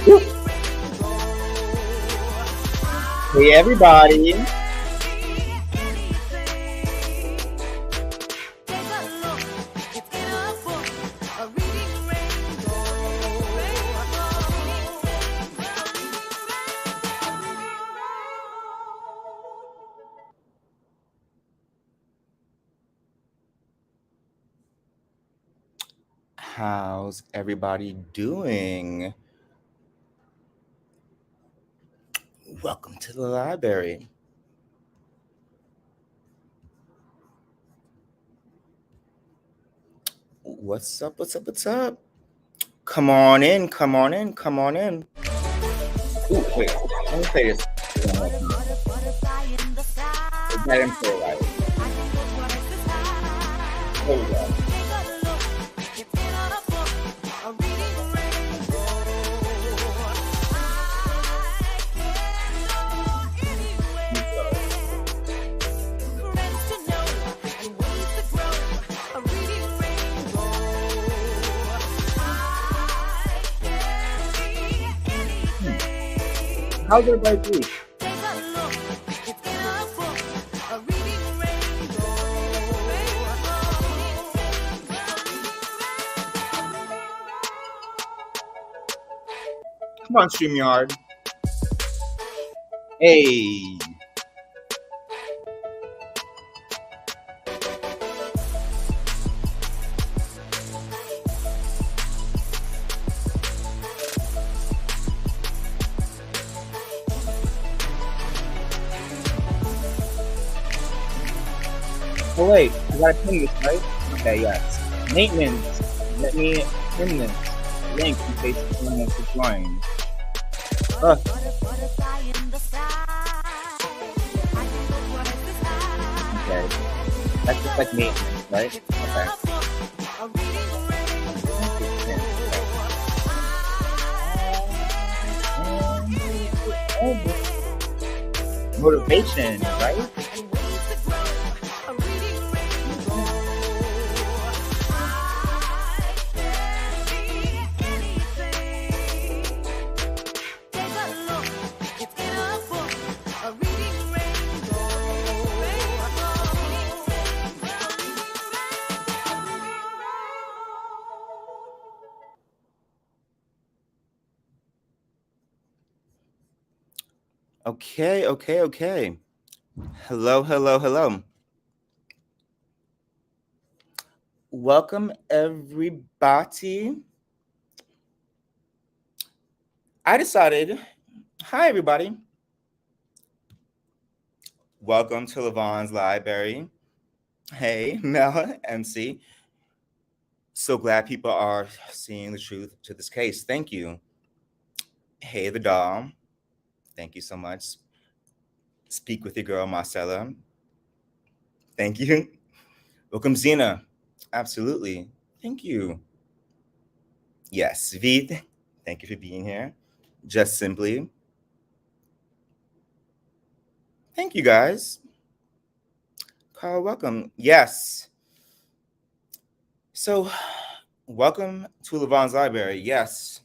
Hey everybody. How's everybody doing? Welcome to the library. What's up? What's up? What's up? Come on in. Come on in. Come on in. Ooh, wait. Let me play this. That intro right. There we go. How's everybody doing? Come on, StreamYard. Hey. Oh wait, I gotta pin this, right? Okay, yes. Maintenance. Let me pin this link in case someone wants to join. Okay. That's just like maintenance, right? Okay. Motivation, right? Okay. Hello. Welcome, everybody. Hi, everybody. Welcome to Levon's Library. Hey, Mel, MC. So glad people are seeing the truth to this case. Thank you. Hey, the doll. Thank you so much. Speak with your girl, Marcella. Thank you. Welcome, Zena. Absolutely. Thank you. Yes, Vid. Thank you for being here. Just simply. Thank you, guys. Carl, welcome. Yes. So, welcome to Levon's Library. Yes.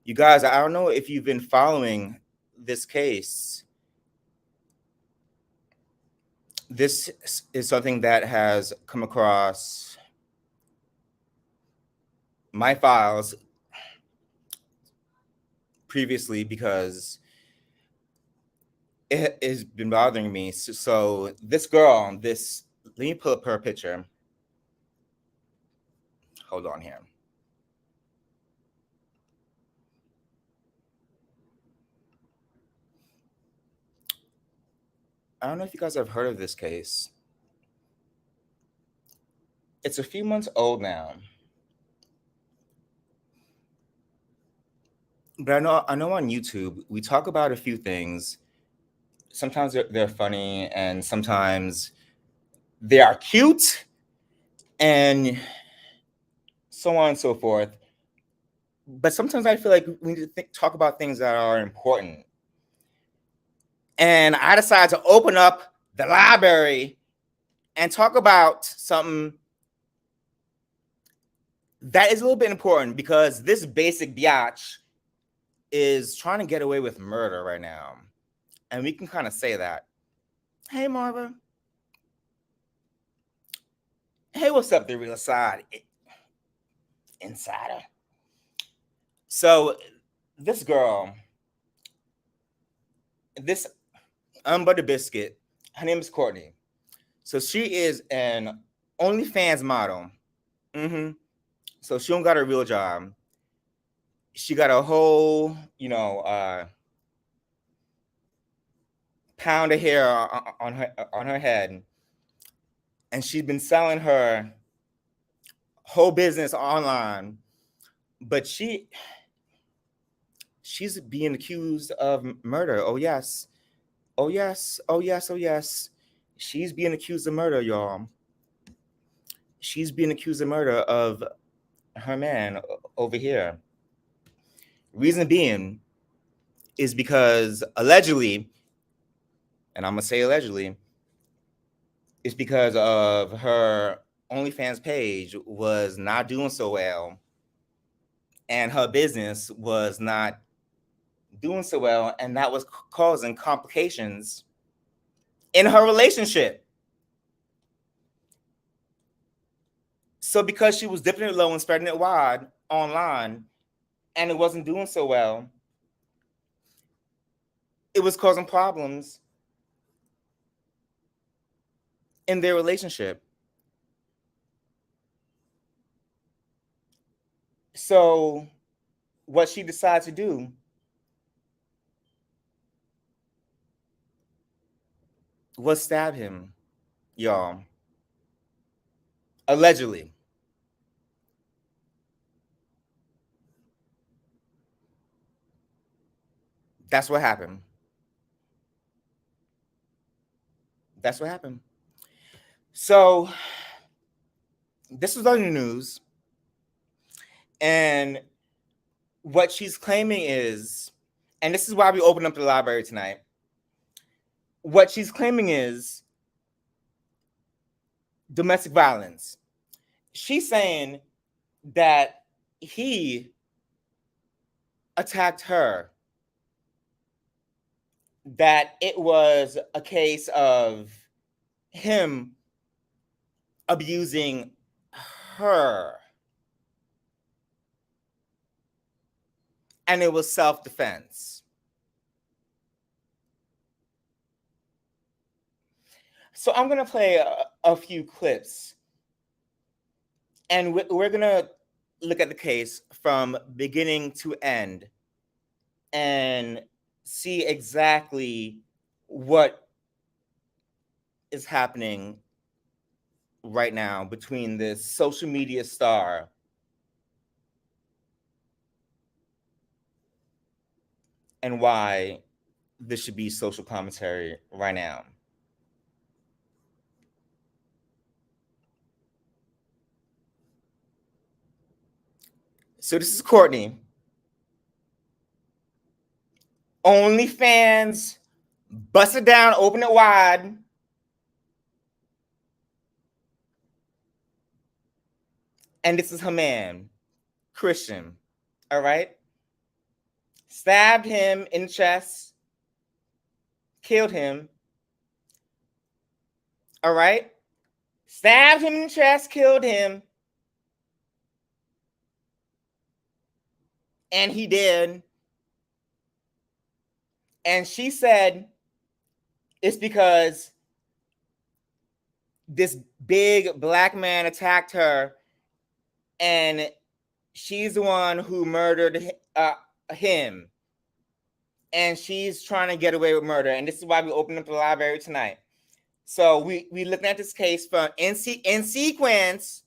You guys, I don't know if you've been following this case. This is something that has come across my files previously because it has been bothering me. So this girl, let me pull up her picture. Hold on here. I don't know if you guys have heard of this case. It's a few months old now. But I know on YouTube, we talk about a few things. Sometimes they're funny and sometimes they are cute and so on and so forth. But sometimes I feel like we need to talk about things that are important. And I decided to open up the library and talk about something that is a little bit important because this basic biatch is trying to get away with murder right now. And we can kind of say that. Hey, Marva. Hey, what's up, the real side? Insider. So, this girl, this unbuttered biscuit, her name is Courtney. So, she is an OnlyFans model. So, she don't got a real job. She got a whole, pound of hair on her head, and she's been selling her whole business online. But she's being accused of murder. Oh yes, oh yes, oh yes, oh yes. She's being accused of murder, y'all. She's being accused of murder of her man over here. Reason being is because allegedly, and I'm gonna say allegedly, it's because of her OnlyFans page was not doing so well, and her business was not doing so well, and that was causing complications in her relationship. So because she was dipping it low and spreading it wide online, and it wasn't doing so well, it was causing problems in their relationship. So what she decided to do was stab him, y'all. Allegedly. That's what happened. That's what happened. So this was on the news, and what she's claiming is, and this is why we opened up the library tonight. What she's claiming is domestic violence. She's saying that he attacked her, that it was a case of him abusing her, and it was self-defense. So I'm going to play a few clips, and we're going to look at the case from beginning to end and see exactly what is happening right now between this social media star and why this should be social commentary right now. So this is Courtney. OnlyFans, bust it down, open it wide. And this is her man, Christian. All right? Stabbed him in the chest, killed him. All right? Stabbed him in the chest, killed him. And he did. And she said it's because this big black man attacked her, and she's the one who murdered him. And she's trying to get away with murder. And this is why we opened up the library tonight. So we looking at this case from in sequence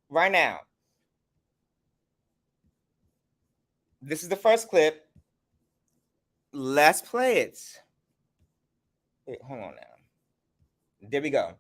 right now. This is the first clip. Let's play it. Wait, hold on now. There we go.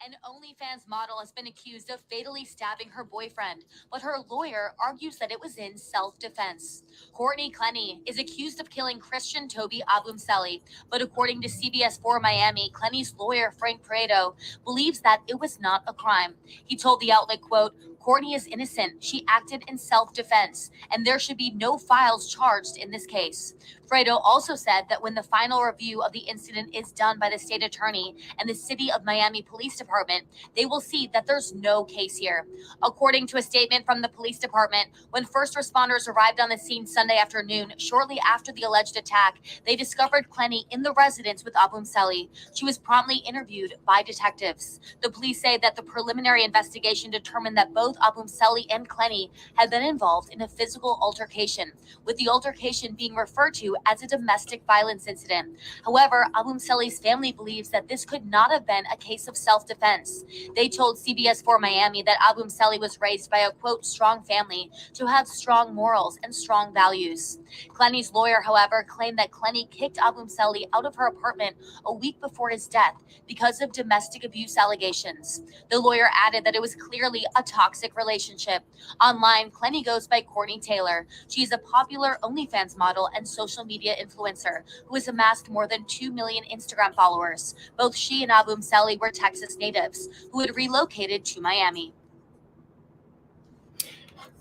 An OnlyFans model has been accused of fatally stabbing her boyfriend, but her lawyer argues that it was in self-defense. Courtney Clenny is accused of killing Christian Toby Abumseli, but according to CBS 4 Miami, Clenny's lawyer, Frank Prado, believes that it was not a crime. He told the outlet, quote, Courtney is innocent. She acted in self-defense, and there should be no files charged in this case. Fredo also said that when the final review of the incident is done by the state attorney and the City of Miami Police Department, they will see that there's no case here. According to a statement from the police department, when first responders arrived on the scene Sunday afternoon, shortly after the alleged attack, they discovered Clenny in the residence with Abumseli. She was promptly interviewed by detectives. The police say that the preliminary investigation determined that both Abumseli and Clenny had been involved in a physical altercation, with the altercation being referred to as a domestic violence incident. However, Abumseli's family believes that this could not have been a case of self-defense. They told CBS 4 Miami that Abumseli was raised by a, quote, strong family to have strong morals and strong values. Clenny's lawyer, however, claimed that Clenny kicked Abumseli out of her apartment a week before his death because of domestic abuse allegations. The lawyer added that it was clearly a toxic relationship. Online, Clenny goes by Courtney Taylor. She is a popular OnlyFans model and social media influencer who has amassed more than 2 million Instagram followers. Both she and Abumseli were Texas natives who had relocated to Miami.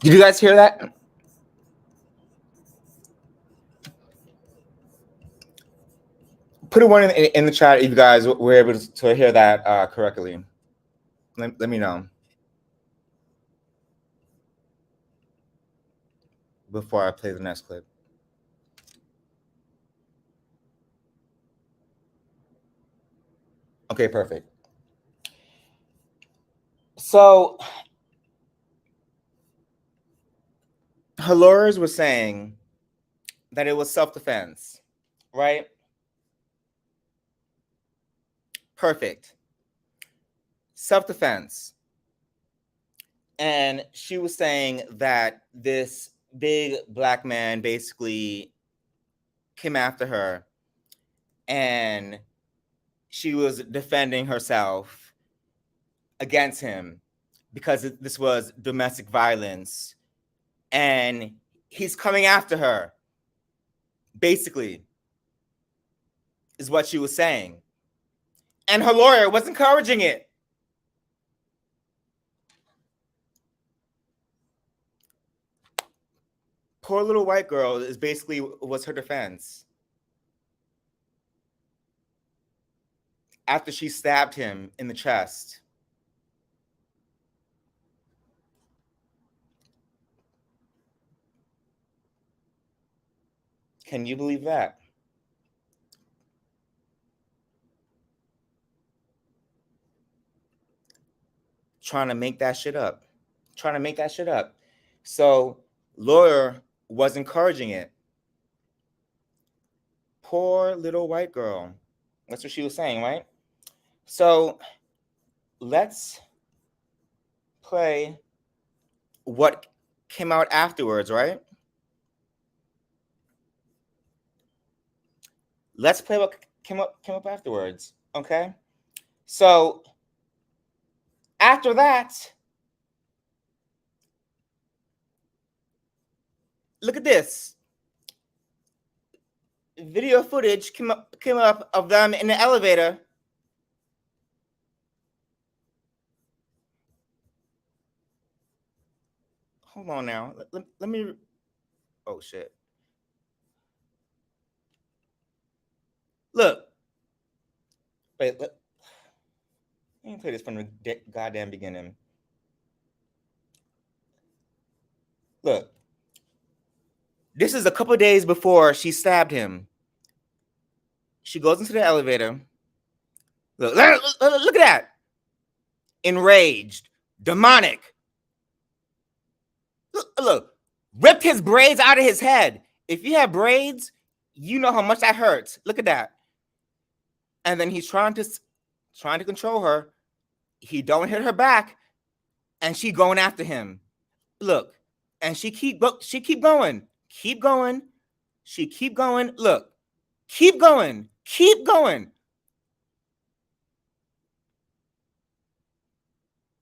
Did you guys hear that? Put a one in the chat if you guys were able to hear that correctly. Let me know before I play the next clip. Okay, perfect. So her lawyers were saying that it was self-defense, right? Perfect. Self-defense. And she was saying that this big black man basically came after her and she was defending herself against him because this was domestic violence and he's coming after her, basically, is what she was saying. And her lawyer was encouraging it. Poor little white girl is basically was her defense. After she stabbed him in the chest. Can you believe that? Trying to make that shit up. Trying to make that shit up. So lawyer was encouraging it. Poor little white girl. That's what she was saying, right? So let's play what came out afterwards, right? Let's play what came up afterwards, okay? So after that, look at this. Video footage came up of them in the elevator. Hold on now. Let me. Oh shit. Look. Wait. Let me play this from the goddamn beginning. Look. This is a couple of days before she stabbed him. She goes into the elevator. Look at that. Enraged. Demonic. Look. Ripped his braids out of his head. If you have braids, you know how much that hurts. Look at that. And then he's trying to control her. He don't hit her back. And she going after him. Look. And she keep going. Keep going. She keep going. Look. Keep going. Keep going.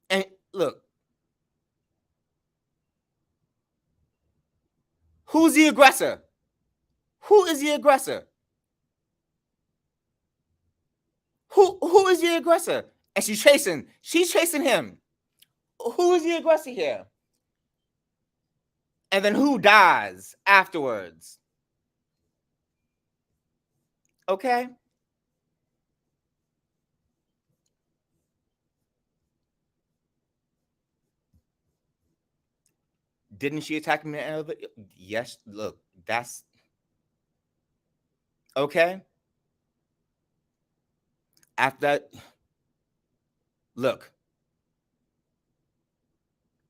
And look. Who's the aggressor? Who is the aggressor? Who is the aggressor? And she's chasing him. who is the aggressor here? And then who dies afterwards? Okay? Didn't she attack him in the elevator? Yes, look, that's okay. After that, look.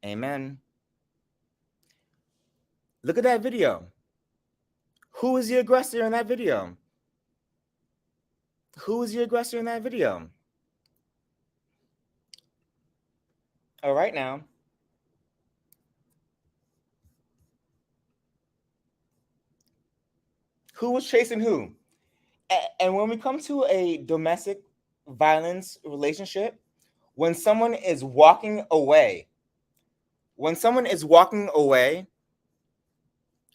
Amen. Look at that video. Who is the aggressor in that video? Who is the aggressor in that video? All right now. Who was chasing who? And when we come to a domestic violence relationship, when someone is walking away,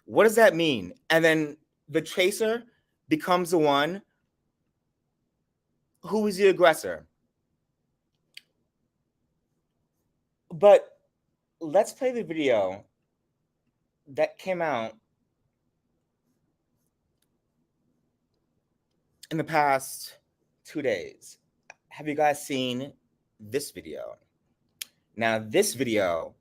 what does that mean? And then the chaser becomes the one who is the aggressor. But let's play the video that came out in the past 2 days. Have you guys seen this video? Now, this video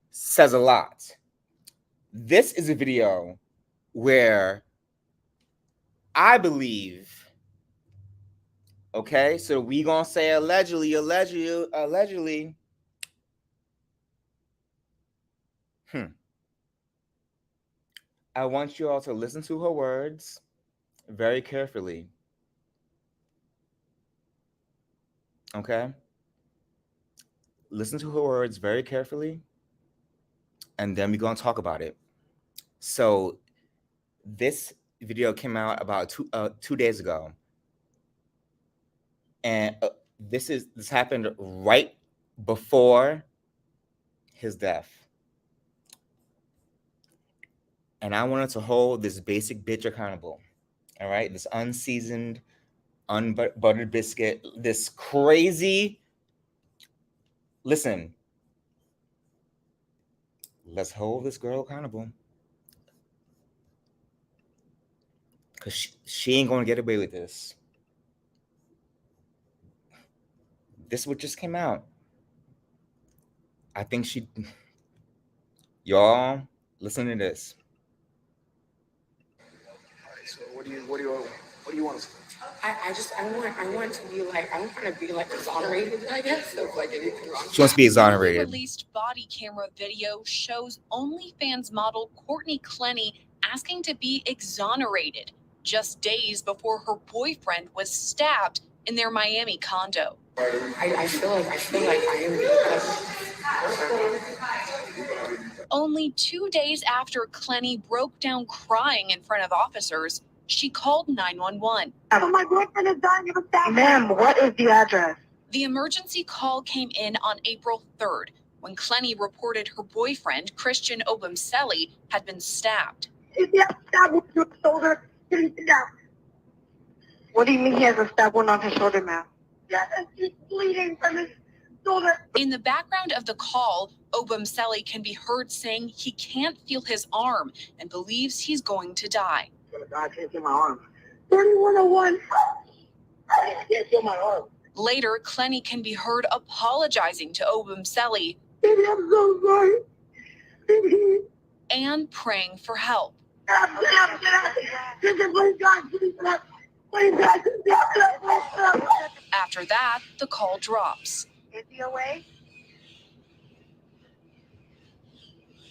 says a lot. This is a video where I believe, okay, so we gonna say allegedly. I want you all to listen to her words very carefully. Okay? Listen to her words very carefully, and then we're gonna talk about it. So this video came out about 2 days ago, and this happened right before his death. And I wanted to hold this basic bitch accountable. All right, this unseasoned, unbuttered biscuit, this crazy. Listen, let's hold this girl accountable, because she ain't gonna get away with this. This is what just came out. I think y'all listen to this. So what do you want us to do? I want to be like, I want to be like exonerated, I guess, of like anything wrong. She wants to be exonerated. Released body camera video shows OnlyFans model Courtney Clenny asking to be exonerated just days before her boyfriend was stabbed in their Miami condo. I feel like I am being Only 2 days after Clenny broke down crying in front of officers, she called 911. My boyfriend is dying of a stab. Ma'am, what is the address? The emergency call came in on April 3rd when Clenny reported her boyfriend, Christian Obumseli, had been stabbed. If he has a stab wound to his shoulder, get him down. What do you mean he has a stab wound on his shoulder, ma'am? Yes, he's bleeding from his shoulder. In the background of the call, Obumseli can be heard saying he can't feel his arm and believes he's going to die. I can't feel my arm. 3101. I can't feel my arm. Later, Clenny can be heard apologizing to Obumseli Baby, I'm so sorry. Baby. and praying for help. After that, the call drops. Is he away?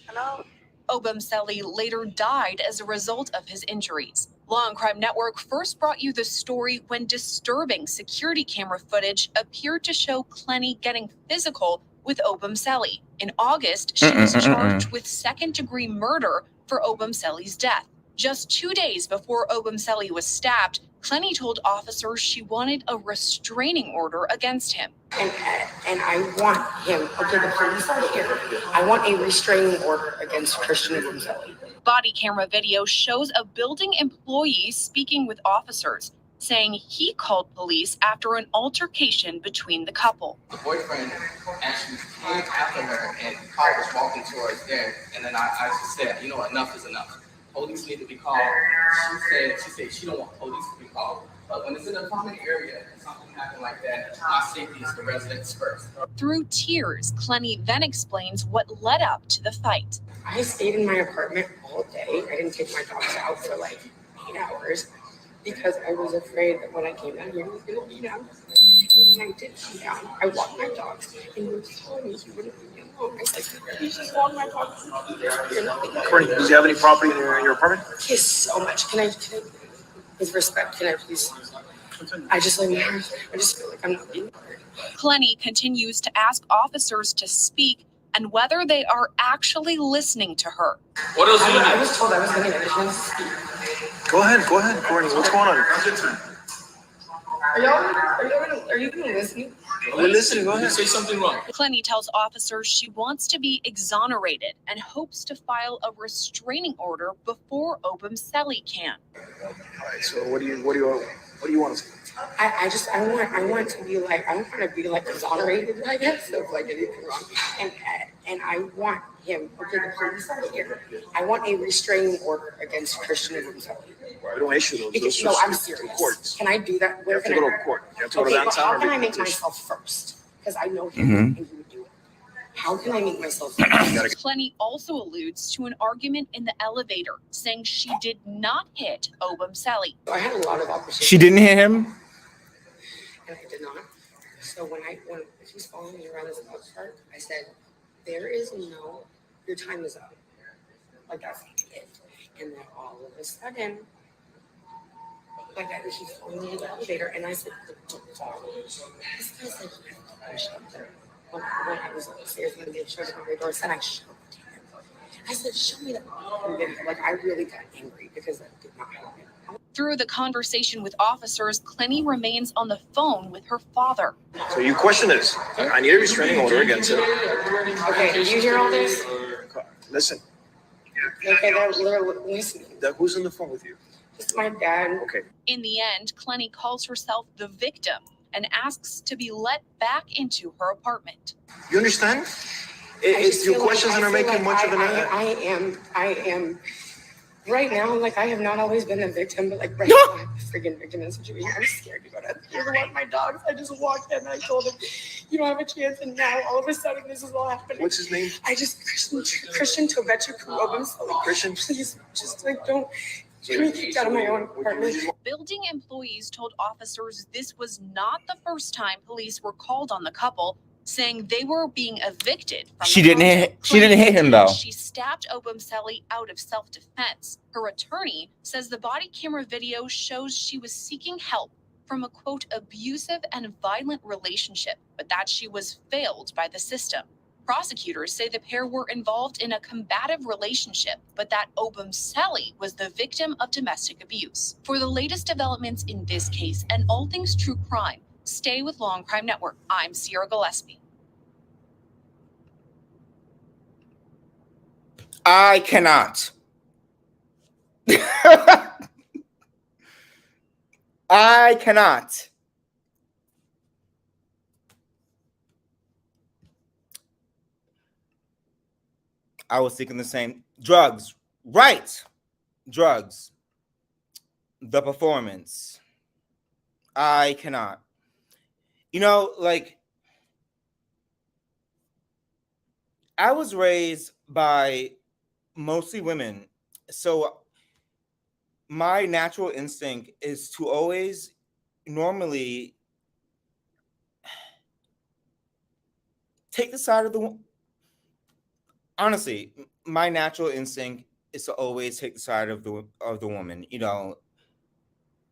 Hello? Obumseli later died as a result of his injuries. Law and Crime Network first brought you the story when disturbing security camera footage appeared to show Clenny getting physical with Obumseli. In August, she was charged with second-degree murder for Obumseli's death. Just 2 days before Obumseli was stabbed, Clenny told officers she wanted a restraining order against him. And I want him, okay, the police are here. I want a restraining order against Christian Obumseli. Body camera video shows a building employee speaking with officers. saying he called police after an altercation between the couple. The boyfriend actually came after her and the car was walking towards there. And then I just said, you know what, enough is enough. Police need to be called. She said she don't want police to be called. But when it's in a common area and something happened like that, my safety is the residents first. Through tears, Clenny then explains what led up to the fight. I stayed in my apartment all day. I didn't take my dogs out for like 8 hours because I was afraid that when I came down here, he was going to be down. And when I did come down, I walked my dogs, and you were telling me you wouldn't leave me alone. I said, please just walk my dogs. Courtney, does he have any property in your apartment? Yes, so much. Can I, with respect, can I please? I just like my house. I just feel like I'm not being heard. Clenny continues to ask officers to speak and whether they are actually listening to her. What else do you I need? was told I was going to get a chance to speak. Go ahead, Courtney. What's going on? Are you going to listen? We're listening. Go ahead. Say something wrong. Clenny tells officers she wants to be exonerated and hopes to file a restraining order before Obumseli can. All right. So what do you want to say? I want to be like, I want to be like exonerated, I guess, of like anything wrong. And I want him, okay, the police are here. I want a restraining order against Christian Obumseli. Well, we don't issue those. No, I'm serious. Courts. Can I do that? You have to go to court. You have to go to Okay, but downtown. how can I make myself first? Because I know him and he would do it. How can I make myself first? Clenny also alludes to an argument in the elevator, saying she did not hit Obumseli. So I had a lot of opportunities. She didn't hit him? And I did not. So when he's following me around this dog park, I said, your time is up. Like that's it. And then all of a sudden, he's following me in the elevator, and I said, don't follow me. This guy said, I shoved him. When I was upstairs, when they showed up my door, I said, I shoved him. I said, show me that. And then, I really got angry because that did not happen. Through the conversation with officers, Clenny remains on the phone with her father. So you question this. I need a restraining order against him. Okay, did you hear all this? Listen. Okay, they're literally listening. Who's on the phone with you? It's my dad. Okay. In the end, Clenny calls herself the victim and asks to be let back into her apartment. You understand? Your questions are making much of an effort. I am. Right now, I have not always been a victim, but right now I'm a freaking victim in the situation. I'm scared to go down here to walk my dogs. I just walked in and I told him, you don't have a chance. And now all of a sudden this is all happening. What's his name? Christian Obumseli. Christian? Please, just don't get me kicked out of my own apartment. Building employees told officers this was not the first time police were called on the couple, saying they were being evicted from She didn't hit him though. She stabbed Obumseli out of self-defense. Her attorney says the body camera video shows she was seeking help from a quote abusive and violent relationship, but that she was failed by the system. Prosecutors say the pair were involved in a combative relationship, but that Obumseli was the victim of domestic abuse. For the latest developments in this case and all things true crime, stay with Long Crime Network. I'm Sierra Gillespie. I cannot. I cannot. I was thinking the same. Drugs. Right. Drugs. The performance. I cannot. I was raised by mostly women. So my natural instinct is to always normally take the side of the woman. Honestly, my natural instinct is to always take the side of the woman.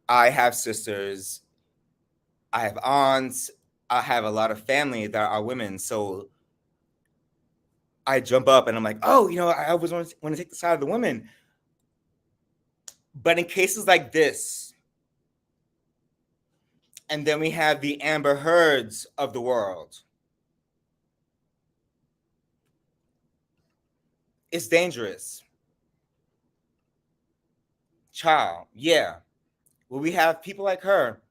I have sisters, I have aunts, I have a lot of family that are women. So I jump up and I'm like, oh, I always want to take the side of the women. But in cases like this, and then we have the Amber Heards of the world, it's dangerous. Child, yeah. where we have people like her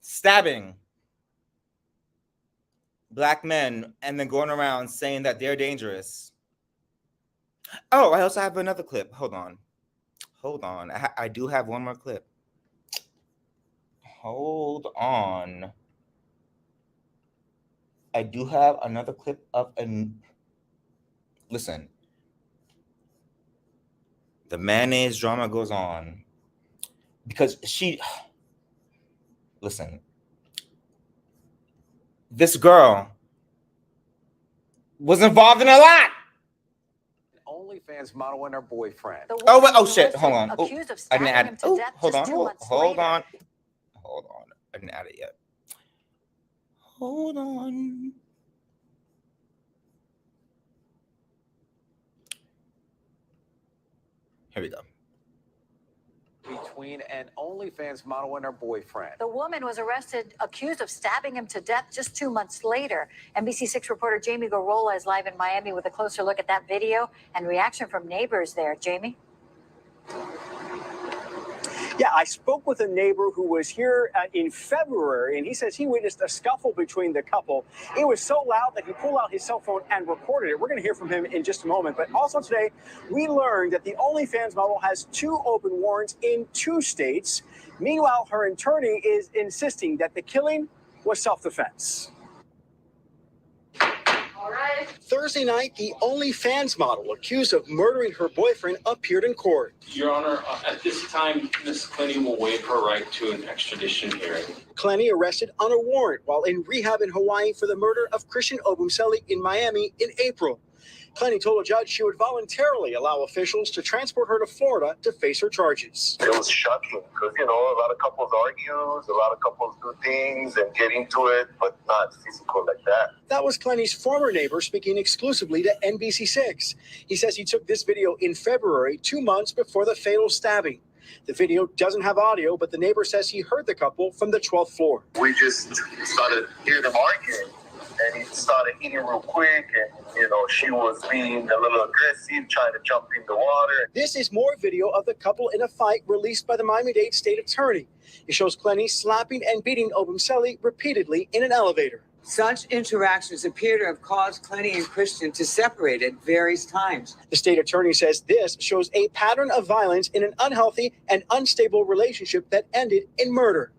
stabbing Black men and then going around saying that they're dangerous. Oh, I also have another clip. Hold on. I do have one more clip. Hold on. I do have another clip of an. Listen. The mayonnaise drama goes on because she. Listen. This girl was involved in a lot. OnlyFans model and her boyfriend. Oh, wait, oh shit! Hold on. Oh, I didn't add. Oh, hold on. Hold on. I didn't add it yet. Hold on. Here we go. Between an OnlyFans model and her boyfriend. The woman was arrested, accused of stabbing him to death just 2 months later. NBC6 reporter Jamie Garola is live in Miami with a closer look at that video and reaction from neighbors there. Jamie? Yeah, I spoke with a neighbor who was here in February, and he says he witnessed a scuffle between the couple. It was so loud that he pulled out his cell phone and recorded it. We're going to hear from him in just a moment. But also today, we learned that the OnlyFans model has 2 open warrants in 2 states. Meanwhile, her attorney is insisting that the killing was self-defense. All right. Thursday night, the OnlyFans model accused of murdering her boyfriend appeared in court. Your Honor, at this time, Ms. Clenny will waive her right to an extradition hearing. Clenny arrested on a warrant while in rehab in Hawaii for the murder of Christian Obumseli in Miami in April. Clenny told a judge she would voluntarily allow officials to transport her to Florida to face her charges. It was shocking because, a lot of couples argue, a lot of couples do things and get into it, but not physical like that. That was Clenny's former neighbor speaking exclusively to NBC6. He says he took this video in February, 2 months before the fatal stabbing. The video doesn't have audio, but the neighbor says he heard the couple from the 12th floor. We just started hearing them arguing, and he started eating real quick, and, she was being a little aggressive, trying to jump in the water. This is more video of the couple in a fight released by the Miami-Dade state attorney. It shows Clenny slapping and beating Obumseli repeatedly in an elevator. Such interactions appear to have caused Clenny and Christian to separate at various times. The state attorney says this shows a pattern of violence in an unhealthy and unstable relationship that ended in murder.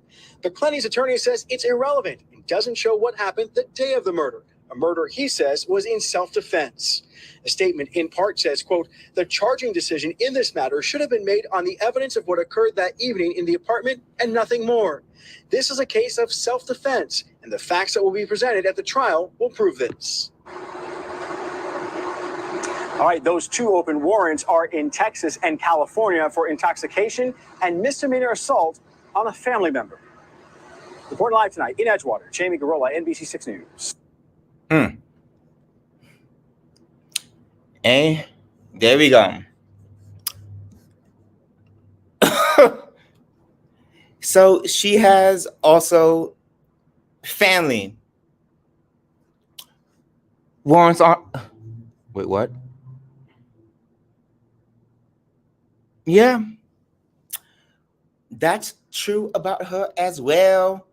But Clenny's attorney says it's irrelevant and doesn't show what happened the day of the murder. A murder, he says, was in self-defense. A statement in part says, quote, the charging decision in this matter should have been made on the evidence of what occurred that evening in the apartment and nothing more. This is a case of self-defense, and the facts that will be presented at the trial will prove this. All right, those 2 open warrants are in Texas and California for intoxication and misdemeanor assault on a family member. Reporting live tonight in Edgewater, Jamie Garola, NBC6 News. Hey, there we go. So she has also family warrants on. Wait, what? Yeah, that's true about her as well.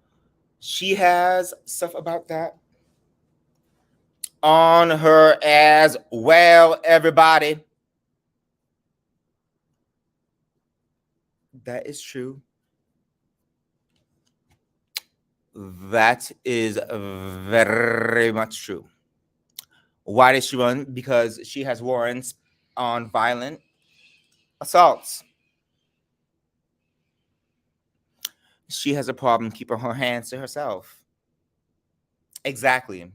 She has stuff about that on her as well, everybody. That is true. That is very much true. Why did she run? Because she has warrants on violent assaults. She has a problem keeping her hands to herself. Exactly.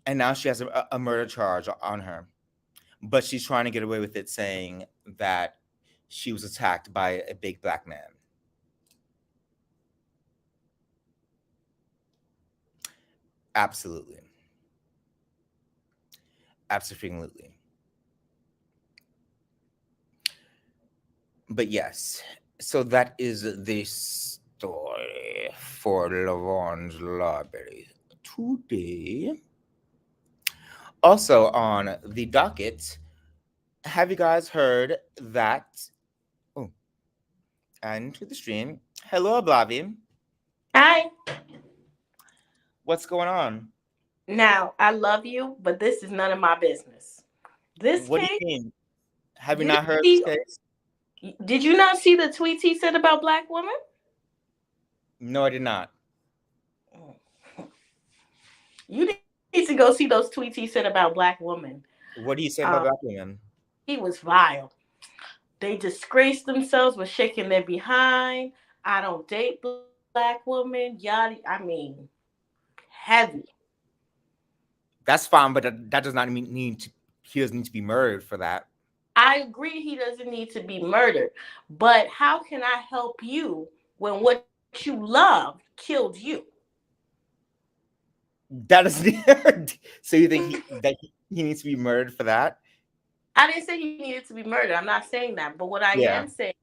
And now she has a murder charge on her. But she's trying to get away with it, saying that she was attacked by a big black man. Absolutely. Absolutely. But yes, so that is the story for Lavon's Library today. Also on the docket, have you guys heard that And to the stream. Hello, Blavi. Hi. What's going on? Now, I love you, but this is none of my business. This What do case. you mean? Have you Did not heard he- this case? Did you not see the tweets he said about black women? No, I did not. You need to go see those tweets he said about black women. What do you say about black women? He was vile. They disgraced themselves with shaking their behind. I don't date black women. Yada. I mean, heavy. That's fine, but that does not mean he doesn't need to be murdered for that. I agree he doesn't need to be murdered, but how can I help you when what you loved killed you? That isn't. So you think he needs to be murdered for that? I didn't say he needed to be murdered. I'm not saying that, but what I am saying,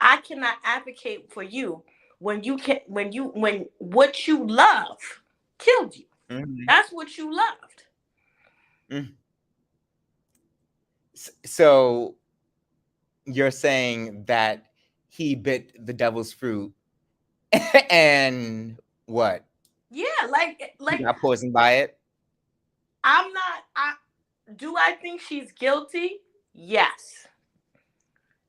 I cannot advocate for you when what you love killed you. Mm-hmm. That's what you loved. Mm. So you're saying that he bit the devil's fruit and what? Yeah, like he got poisoned by it. Do I think she's guilty? Yes.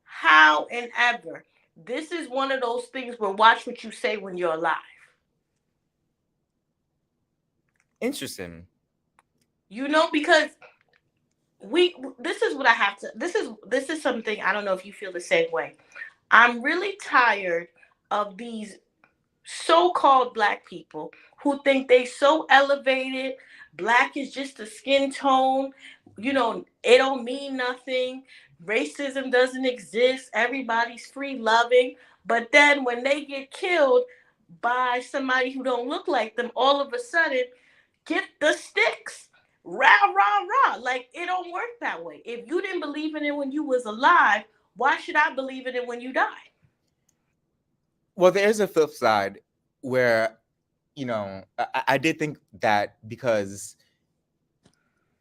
How and ever. This is one of those things where watch what you say when you're alive. Interesting. You know, because this is what I have to, this is something, I don't know if you feel the same way. I'm really tired of these so-called black people who think they so elevated. Black is just a skin tone. You know, it don't mean nothing. Racism doesn't exist. Everybody's free loving. But then when they get killed by somebody who don't look like them, all of a sudden, get the sticks. Rah, rah, rah. Like, it don't work that way. If you didn't believe in it when you was alive, why should I believe in it when you die? Well, there's a flip side where, you know, I did think that because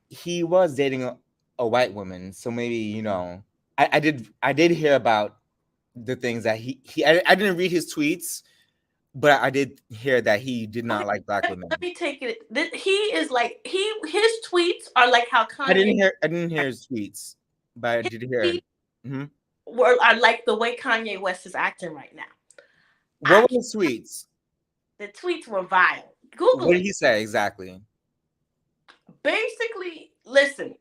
he was dating a white woman, so maybe, you know, I did hear about the things that I didn't read his tweets, but I did hear that he did not like black women. Let me take it. He is like his tweets are like how Kanye. I didn't hear his tweets, but I did hear it. Mm-hmm. Are like the way Kanye West is acting right now. What were his tweets? The tweets were vile. Google What did he say exactly? Basically, listen.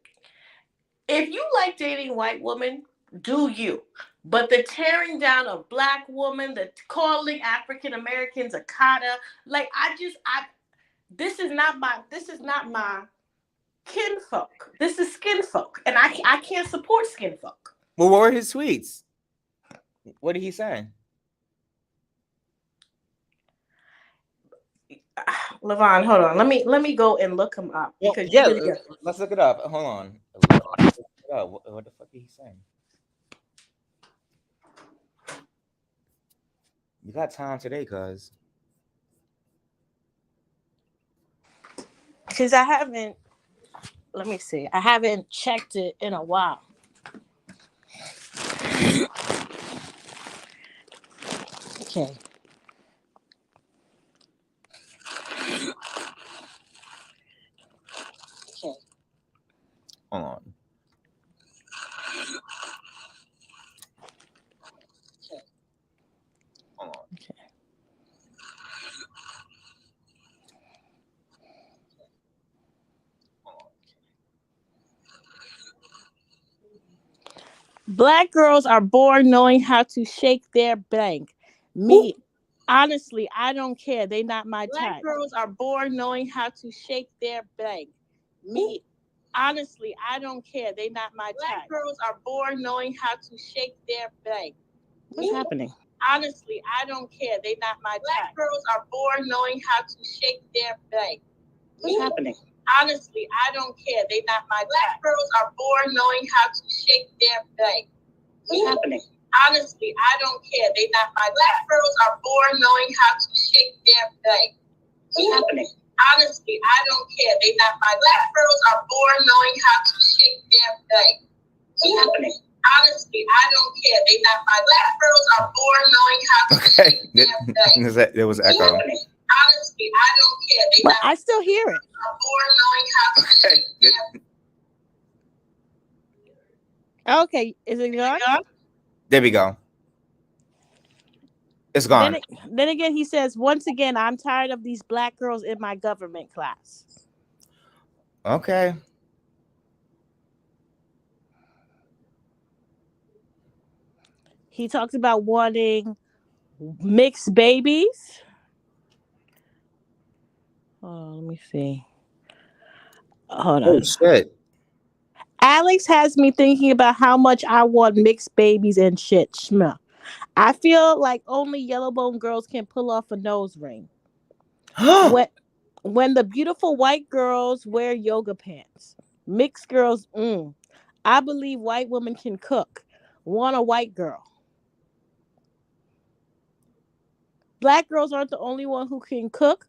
If you like dating white women, do you? But the tearing down of black women, the calling African Americans a kata, like this is not my kinfolk. This is skinfolk, and I can't support skinfolk. Well, what were his tweets? What did he say? Levon, hold on. Let me go and look him up. Because let's look it up. Hold on. What the fuck did he say? You got time today, cuz I haven't. Let me see. I haven't checked it in a while. Okay. Hold on. Black girls are born knowing how to shake their blank. Me, honestly, I don't care. They not my type. Black girls are born knowing how to shake their blank. Me, honestly, I don't care. They not my type. Black girls are born knowing how to shake their blank. What's happening? Honestly, I don't care. They not my type. Black girls are born knowing how to shake their blank. What's happening? Honestly, I don't care. They not my type. Black girls are born knowing how to shake their blank. What's happening? Honestly, I don't care. They not my type. Black girls are born knowing how to shake their blank. What's happening? Honestly, I don't care. They not my type. Black girls are born knowing how to shake their blank. What's happening? Honestly, I don't care. They not my black girls are born knowing how to Okay, there was echo. Honestly, I don't care. They But I still hear it. are born knowing how to Okay, Okay, is it gone? there we go. It's gone. Then again, he says, once again, I'm tired of these black girls in my government class. Okay. He talks about wanting mixed babies. Oh, let me see. Hold on. Oh shit. Alex has me thinking about how much I want mixed babies and shit. Shmeh. I feel like only yellow bone girls can pull off a nose ring. When the beautiful white girls wear yoga pants. Mixed girls, I believe white women can cook. Want a white girl. Black girls aren't the only one who can cook.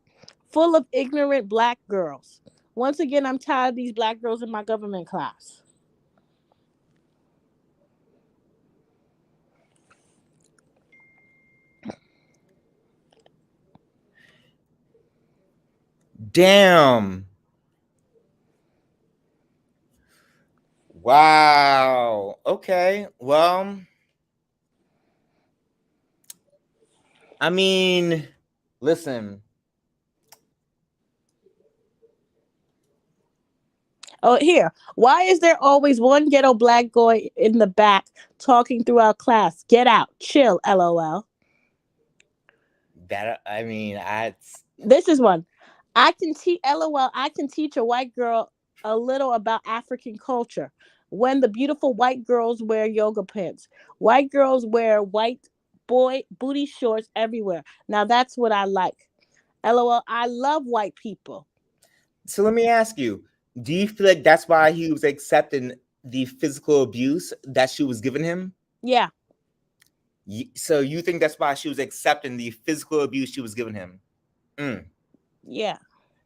Full of ignorant black girls. Once again, I'm tired of these black girls in my government class. Damn. Wow. Okay. Well, I mean, listen. Oh, here. Why is there always one ghetto black boy in the back talking throughout class? Get out. Chill, LOL. This is one. I can teach LOL. I can teach a white girl a little about African culture. When the beautiful white girls wear yoga pants. White girls wear white boy booty shorts everywhere. Now that's what I like. LOL. I love white people. So let me ask you, do you feel like that's why he was accepting the physical abuse that she was giving him? Yeah. So you think that's why she was accepting the physical abuse she was giving him? Yeah.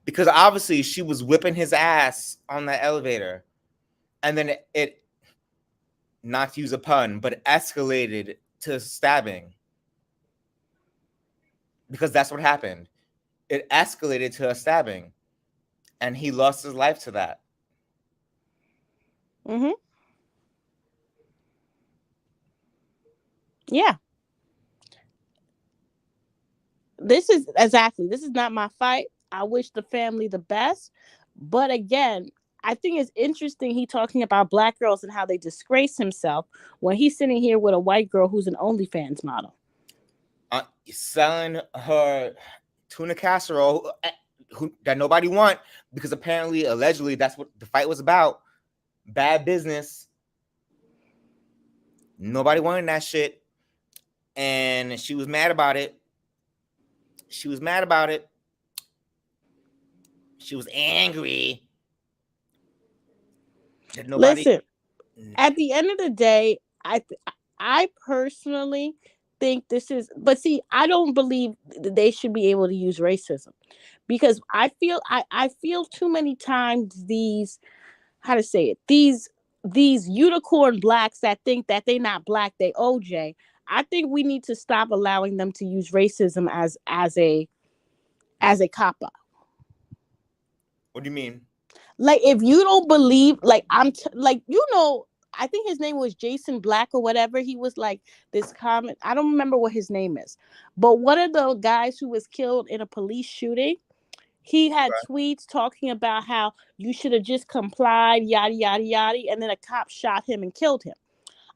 Because obviously she was whipping his ass on the elevator. And then it not to use a pun, but escalated to stabbing. Because that's what happened. It escalated to a stabbing. And he lost his life to that. Mm-hmm. Yeah. This is not my fight. I wish the family the best. But again, I think it's interesting he talking about black girls and how they disgrace himself when he's sitting here with a white girl who's an OnlyFans model. Selling her tuna casserole that nobody want, because apparently, allegedly, that's what the fight was about. Bad business. Nobody wanted that shit. And she was mad about it. She was angry. Listen, at the end of the day, I personally think this is, but see, I don't believe they should be able to use racism, because I feel too many times these, how to say it, these unicorn blacks that think that they not black, they OJ. I think we need to stop allowing them to use racism as a cop out. What do you mean? Like, if you don't believe, like, I think his name was Jason Black or whatever. He was like this comment. I don't remember what his name is, but one of the guys who was killed in a police shooting, he had tweets talking about how you should have just complied, yada, yada, yada. And then a cop shot him and killed him.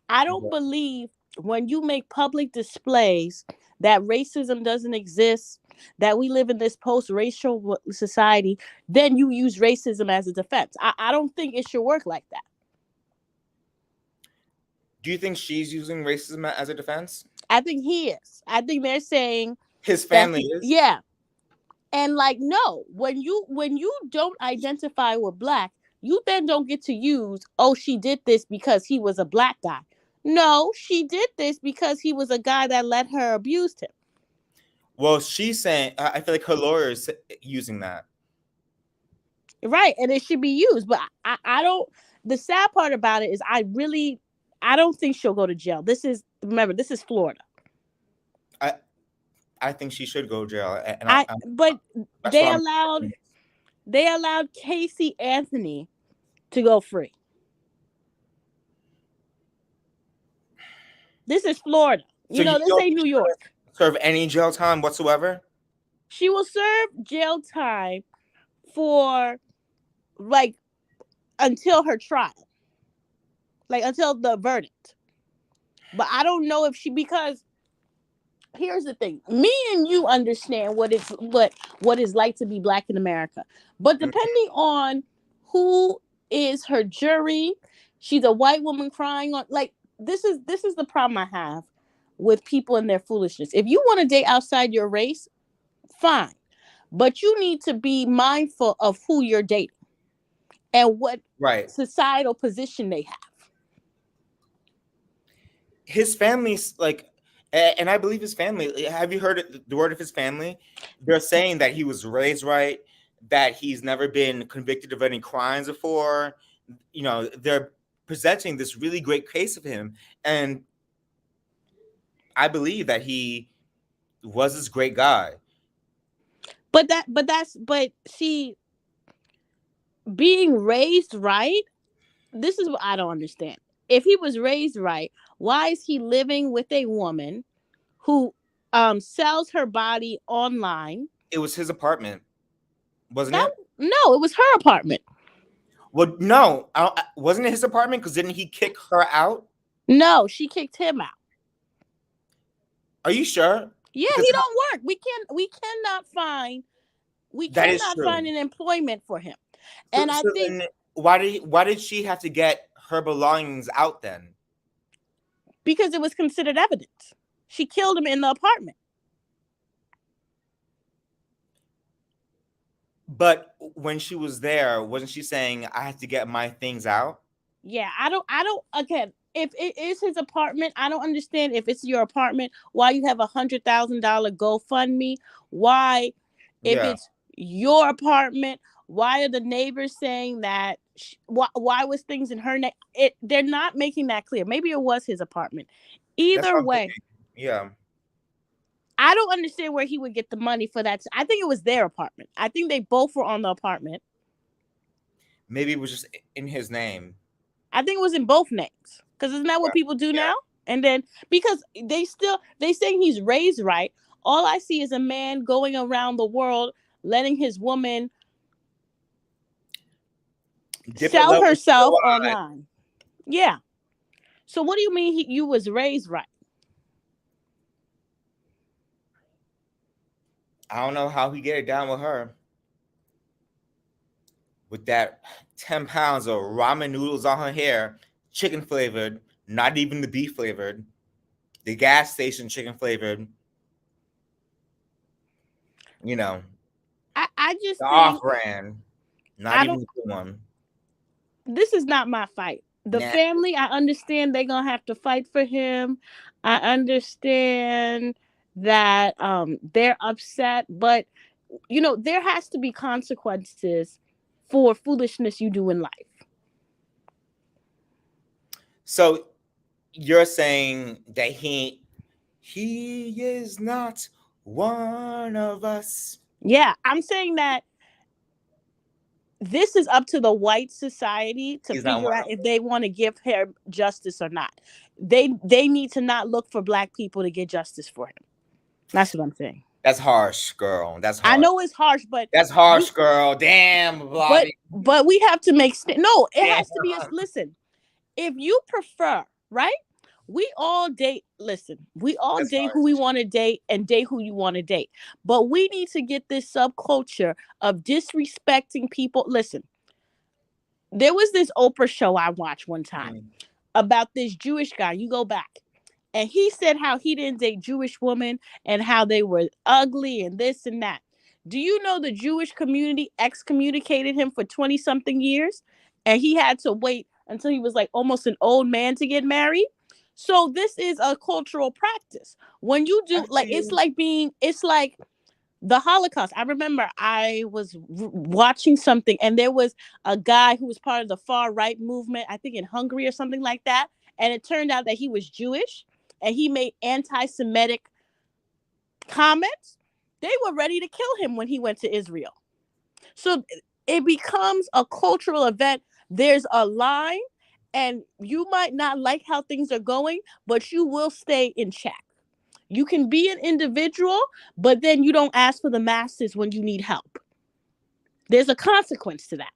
I don't believe when you make public displays that racism doesn't exist, that we live in this post-racial society, then you use racism as a defense. I don't think it should work like that. Do you think she's using racism as a defense? I think he is. I think they're saying his family is. Yeah. And like, no, when you don't identify with black, you then don't get to use, oh, she did this because he was a black guy. No, she did this because he was a guy that let her abuse him. Well, she's saying, I feel like her lawyer is using that. Right, and it should be used. But I don't, the sad part about it is I really I don't think she'll go to jail. This is Florida. I think she should go to jail. But they allowed Casey Anthony to go free. This is Florida. So this ain't New York. Serve any jail time whatsoever? She will serve jail time for until her trial. Until the verdict. But I don't know if because here's the thing. Me and you understand what it's like to be Black in America. But depending on who is her jury, she's a white woman crying on this is the problem I have with people and their foolishness. If you want to date outside your race, fine. But you need to be mindful of who you're dating and what societal position they have. His family's and I believe his family. Have you heard the word of his family? They're saying that he was raised right, that he's never been convicted of any crimes before. They're presenting this really great case of him, and I believe that he was this great guy. But see, being raised right, this is what I don't understand. If he was raised right, why is he living with a woman who sells her body online? It was his apartment, wasn't it? No, it was her apartment. Well, no, wasn't it his apartment? Because didn't he kick her out? No, she kicked him out. Are you sure? Yeah, he don't work. We cannot find an employment for him. And I think why did she have to get her belongings out then? Because it was considered evidence. She killed him in the apartment. But when she was there, wasn't she saying, I have to get my things out? Yeah, I don't, again, if it is his apartment, I don't understand if it's your apartment, why you have $100,000 GoFundMe. Why, if it's your apartment, why are the neighbors saying that? Why was things in her name? They're not making that clear. Maybe it was his apartment. Either way. Yeah. I don't understand where he would get the money for that. I think it was their apartment. I think they both were on the apartment. Maybe it was just in his name. I think it was in both names. Because isn't that what people do now? And then, because they saying he's raised right. All I see is a man going around the world, letting his woman sell herself online. Yeah. So what do you mean you was raised right? I don't know how he get it down with her. With that 10 pounds of ramen noodles on her hair, chicken flavored, not even the beef flavored, the gas station chicken flavored. I just the off-brand, not even the good one. This is not my fight. The family, I understand they're gonna have to fight for him. I understand that they're upset, but there has to be consequences for foolishness you do in life. So you're saying that he is not one of us. Yeah, I'm saying that this is up to the white society to figure out if they want to give her justice or not. They need to not look for Black people to get justice for him. That's what I'm saying. That's harsh, girl. That's harsh. I know it's harsh, but that's harsh, girl. Damn, Bobby. But we have to make has to be listen. If you prefer, right? We all date. Listen, we all date who we want to date and date who you want to date. But we need to get this subculture of disrespecting people. Listen, there was this Oprah show I watched one time about this Jewish guy. You go back. And he said how he didn't date Jewish women and how they were ugly and this and that. Do you know the Jewish community excommunicated him for 20-something years? And he had to wait until he was like almost an old man to get married. So this is a cultural practice. When you do, it's like the Holocaust. I remember I was watching something and there was a guy who was part of the far right movement, I think in Hungary or something like that. and it turned out that he was Jewish and he made anti-Semitic comments, they were ready to kill him when he went to Israel. So it becomes a cultural event. There's a line, and you might not like how things are going, but you will stay in check. You can be an individual, but then you don't ask for the masses when you need help. There's a consequence to that.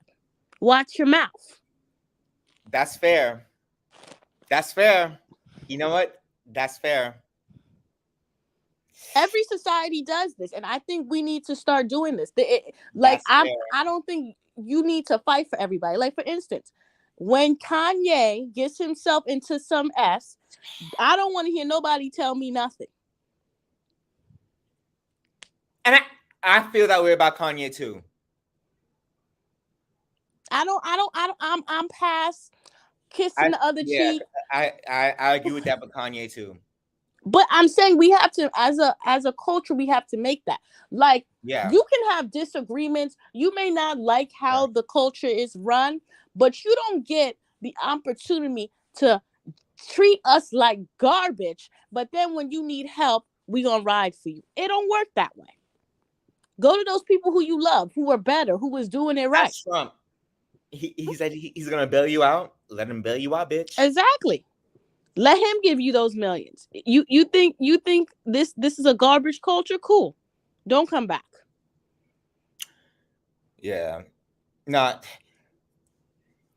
Watch your mouth. That's fair. That's fair. You know what? That's fair. Every society does this, and I think we need to start doing this. That's fair. I don't think you need to fight for everybody. Like, for instance, when Kanye gets himself into some S, I don't want to hear nobody tell me nothing. And I feel that way about Kanye too. I'm past kissing the other cheek. I agree with that with Kanye too. But I'm saying we have to, as a culture, we have to make that. Like, you can have disagreements. You may not like how the culture is run, but you don't get the opportunity to treat us like garbage. But then when you need help, we gonna ride for you. It don't work that way. Go to those people who you love, who are better, who is doing it right. That's Trump. He said he's gonna bail you out. Let him bail you out, bitch. Exactly. Let him give you those millions. You think this is a garbage culture? Cool. Don't come back. Yeah. Not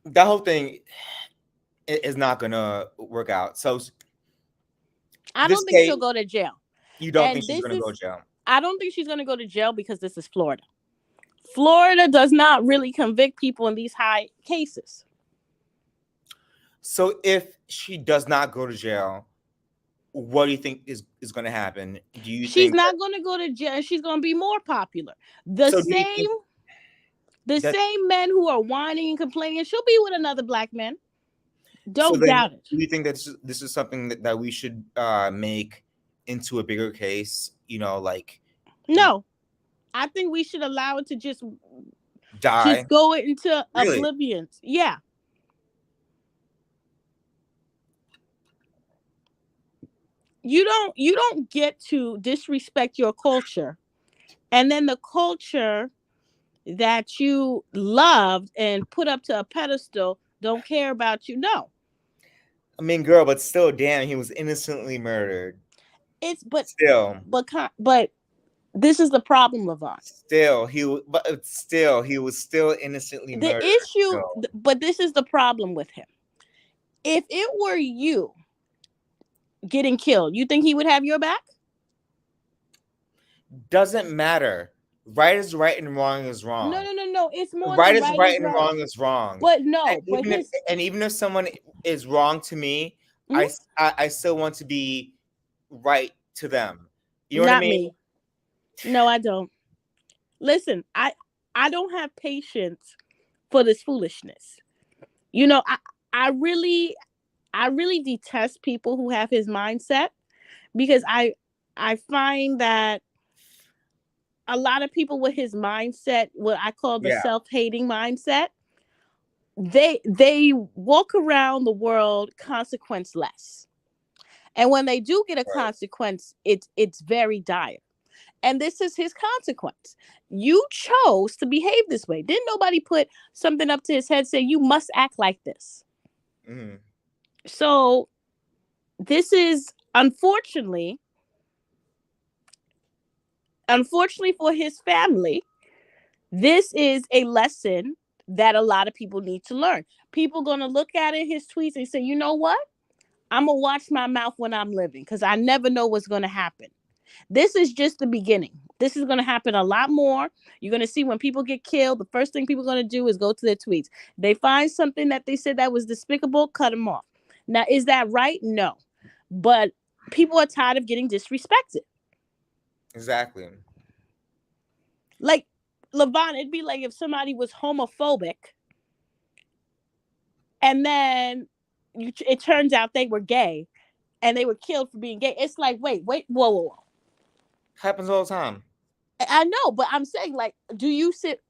that whole thing is not gonna work out. So I don't think she'll go to jail. You don't think she's gonna go to jail? I don't think she's gonna go to jail because this is Florida. Florida does not really convict people in these high cases. So if she does not go to jail, what do you think is going to happen? Do you she's think not going to go to jail? She's going to be more popular. The same men who are whining and complaining, she'll be with another black man. Don't doubt it. Do you think that this is something that we should make into a bigger case? You know, like no, I think we should allow it to just die, just go into oblivion. Yeah. You don't get to disrespect your culture, and then the culture that you loved and put up to a pedestal don't care about you. No. I mean, girl, but still, damn, he was innocently murdered. But this is the problem, Levon. He was still innocently murdered. The issue, but this is the problem with him. If it were you getting killed, you think he would have your back? Doesn't matter. Right is right and wrong is wrong. No. It's more right is right and wrong is wrong. But no, even if someone is wrong to me, I still want to be right to them. You know what I mean? Me. No, I don't. Listen, I don't have patience for this foolishness. You know, I really detest people who have his mindset, because I find that a lot of people with his mindset, what I call the self-hating mindset, they walk around the world consequenceless. And when they do get a consequence, it's very dire. And this is his consequence. You chose to behave this way. Didn't nobody put something up to his head saying you must act like this? Mm-hmm. So this is unfortunately for his family, this is a lesson that a lot of people need to learn. People going to look at it, his tweets, and say, you know what? I'm going to watch my mouth when I'm living, because I never know what's going to happen. This is just the beginning. This is going to happen a lot more. You're going to see when people get killed, the first thing people are going to do is go to their tweets. They find something that they said that was despicable, cut them off. Now, is that right? No. But people are tired of getting disrespected. Exactly. Like, Levon, it'd be like if somebody was homophobic and then it turns out they were gay and they were killed for being gay. It's like, wait, whoa. Happens all the time. I know, but I'm saying, like, do you sit?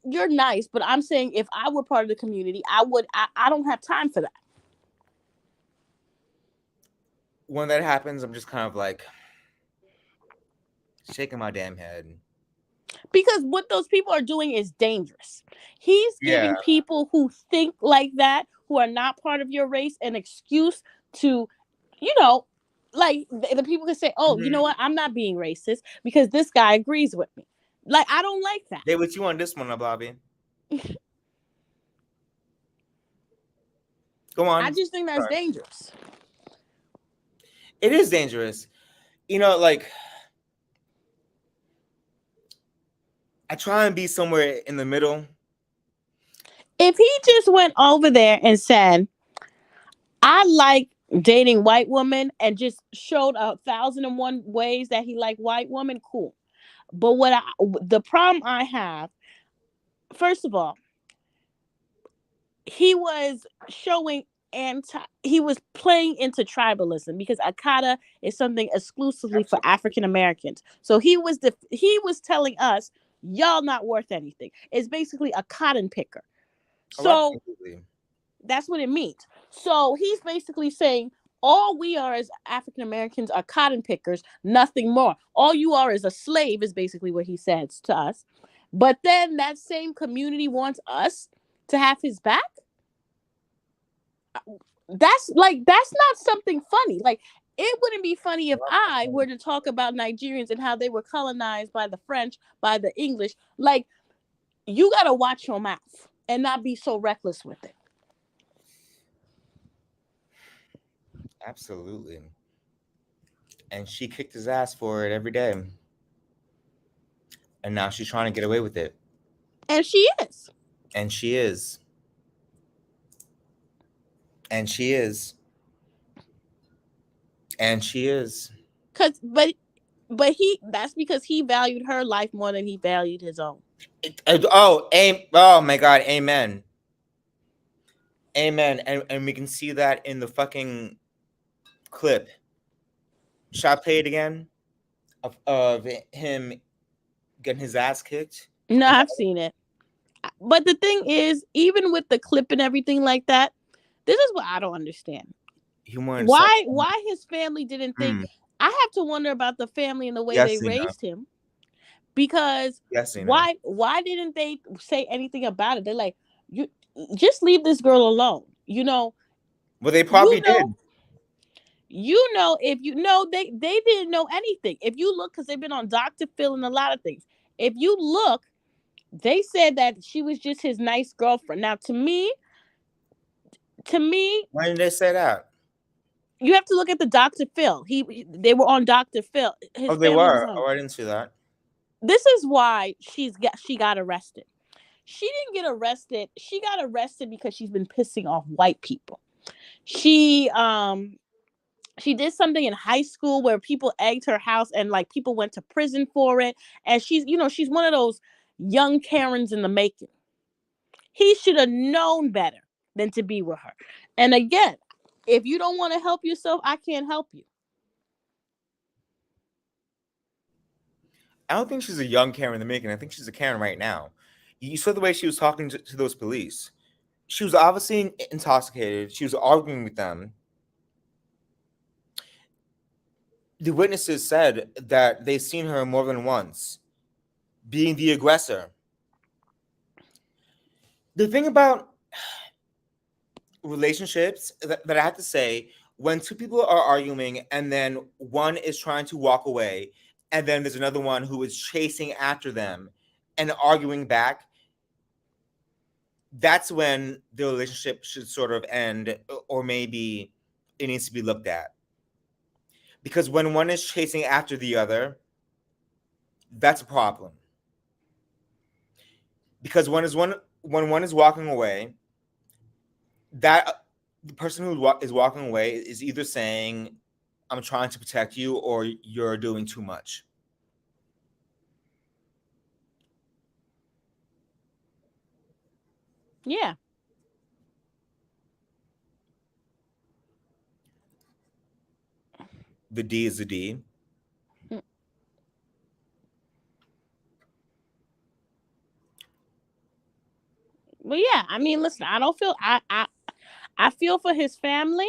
You're nice, but I'm saying if I were part of the community, I don't have time for that. when that happens, I'm just kind of like shaking my damn head. Because what those people are doing is dangerous. He's giving people who think like that, who are not part of your race, an excuse to, like the people can say, oh, you know what? I'm not being racist because this guy agrees with me. Like, I don't like that. They with you on this one, Bobby. Go on. I just think that's dangerous. It is dangerous. Like, I try and be somewhere in the middle. If he just went over there and said, I like dating white women, and just showed 1,001 ways that he liked white women, cool. But the problem I have, first of all, he was playing into tribalism, because Akata is something exclusively for African Americans. So he was telling us, y'all not worth anything. It's basically a cotton picker. So that's what it means. So he's basically saying, all we are as African Americans are cotton pickers, nothing more. All you are is a slave, is basically what he says to us. But then that same community wants us to have his back. That's not something funny. Like, it wouldn't be funny if I were to talk about Nigerians and how they were colonized by the French, by the English. Like, you got to watch your mouth and not be so reckless with it. Absolutely. And she kicked his ass for it every day. And now she's trying to get away with it. And she is. And she is. And she is. And she is. That's because he valued her life more than he valued his own. Oh my God, amen. Amen. And we can see that in the fucking clip. Should I play it again? Of him getting his ass kicked? No, I've seen it. But the thing is, even with the clip and everything like that, this is what I don't understand. Why his family didn't think. I have to wonder about the family and the way they raised him. Because why didn't they say anything about it? They're like, you just leave this girl alone. Well, they probably did. They didn't know anything. If you look, because they've been on Dr. Phil and a lot of things. If you look, they said that she was just his nice girlfriend. Now, to me, why did they say that? You have to look at the Dr. Phil. They were on Dr. Phil. They were. Oh, I didn't see that. This is why she got arrested. She didn't get arrested. She got arrested because she's been pissing off white people. She did something in high school where people egged her house, and like people went to prison for it. And she's one of those young Karens in the making. He should have known better than to be with her. And again, if you don't want to help yourself, I can't help you. I don't think she's a young Karen in the making. I think she's a Karen right now. You saw the way she was talking to those police. She was obviously intoxicated. She was arguing with them. The witnesses said that they've seen her more than once being the aggressor. The thing about relationships that I have to say, when two people are arguing and then one is trying to walk away and then there's another one who is chasing after them and arguing back, that's when the relationship should sort of end, or maybe it needs to be looked at. Because when one is chasing after the other, that's a problem. Because when one is walking away, that the person who is walking away is either saying, I'm trying to protect you, or you're doing too much. Yeah. The D is the D. Well, yeah, listen, I don't feel I feel for his family,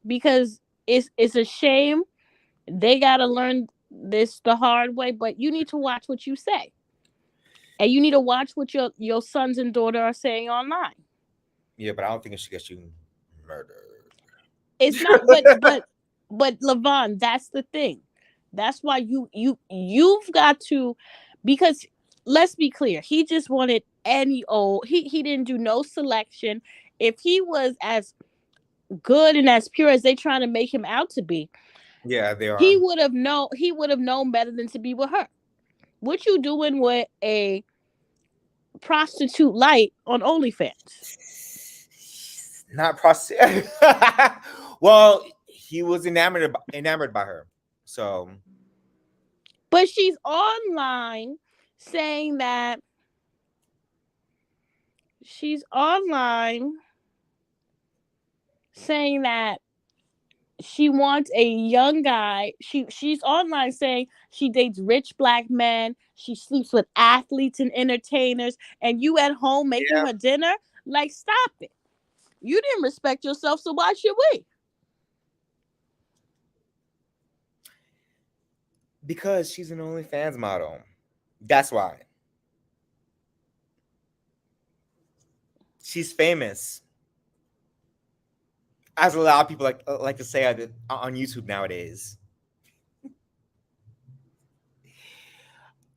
because it's a shame. They gotta learn this the hard way, but you need to watch what you say. And you need to watch what your sons and daughter are saying online. Yeah, but I don't think it should get you murdered. It's not, but Levon, that's the thing. That's why you've got to, because let's be clear, he just wanted any old. He didn't do no selection. If he was as good and as pure as they trying to make him out to be, yeah, they are. He would have known better than to be with her. What you doing with a prostitute light on OnlyFans? Not prostitute. Well, he was enamored by her. So, but she's online saying that she wants a young guy. She's online saying she dates rich black men. She sleeps with athletes and entertainers, and you at home making her dinner? Like, stop it. You didn't respect yourself, so why should we? Because she's an OnlyFans model. That's why. She's famous. As a lot of people like to say on YouTube nowadays.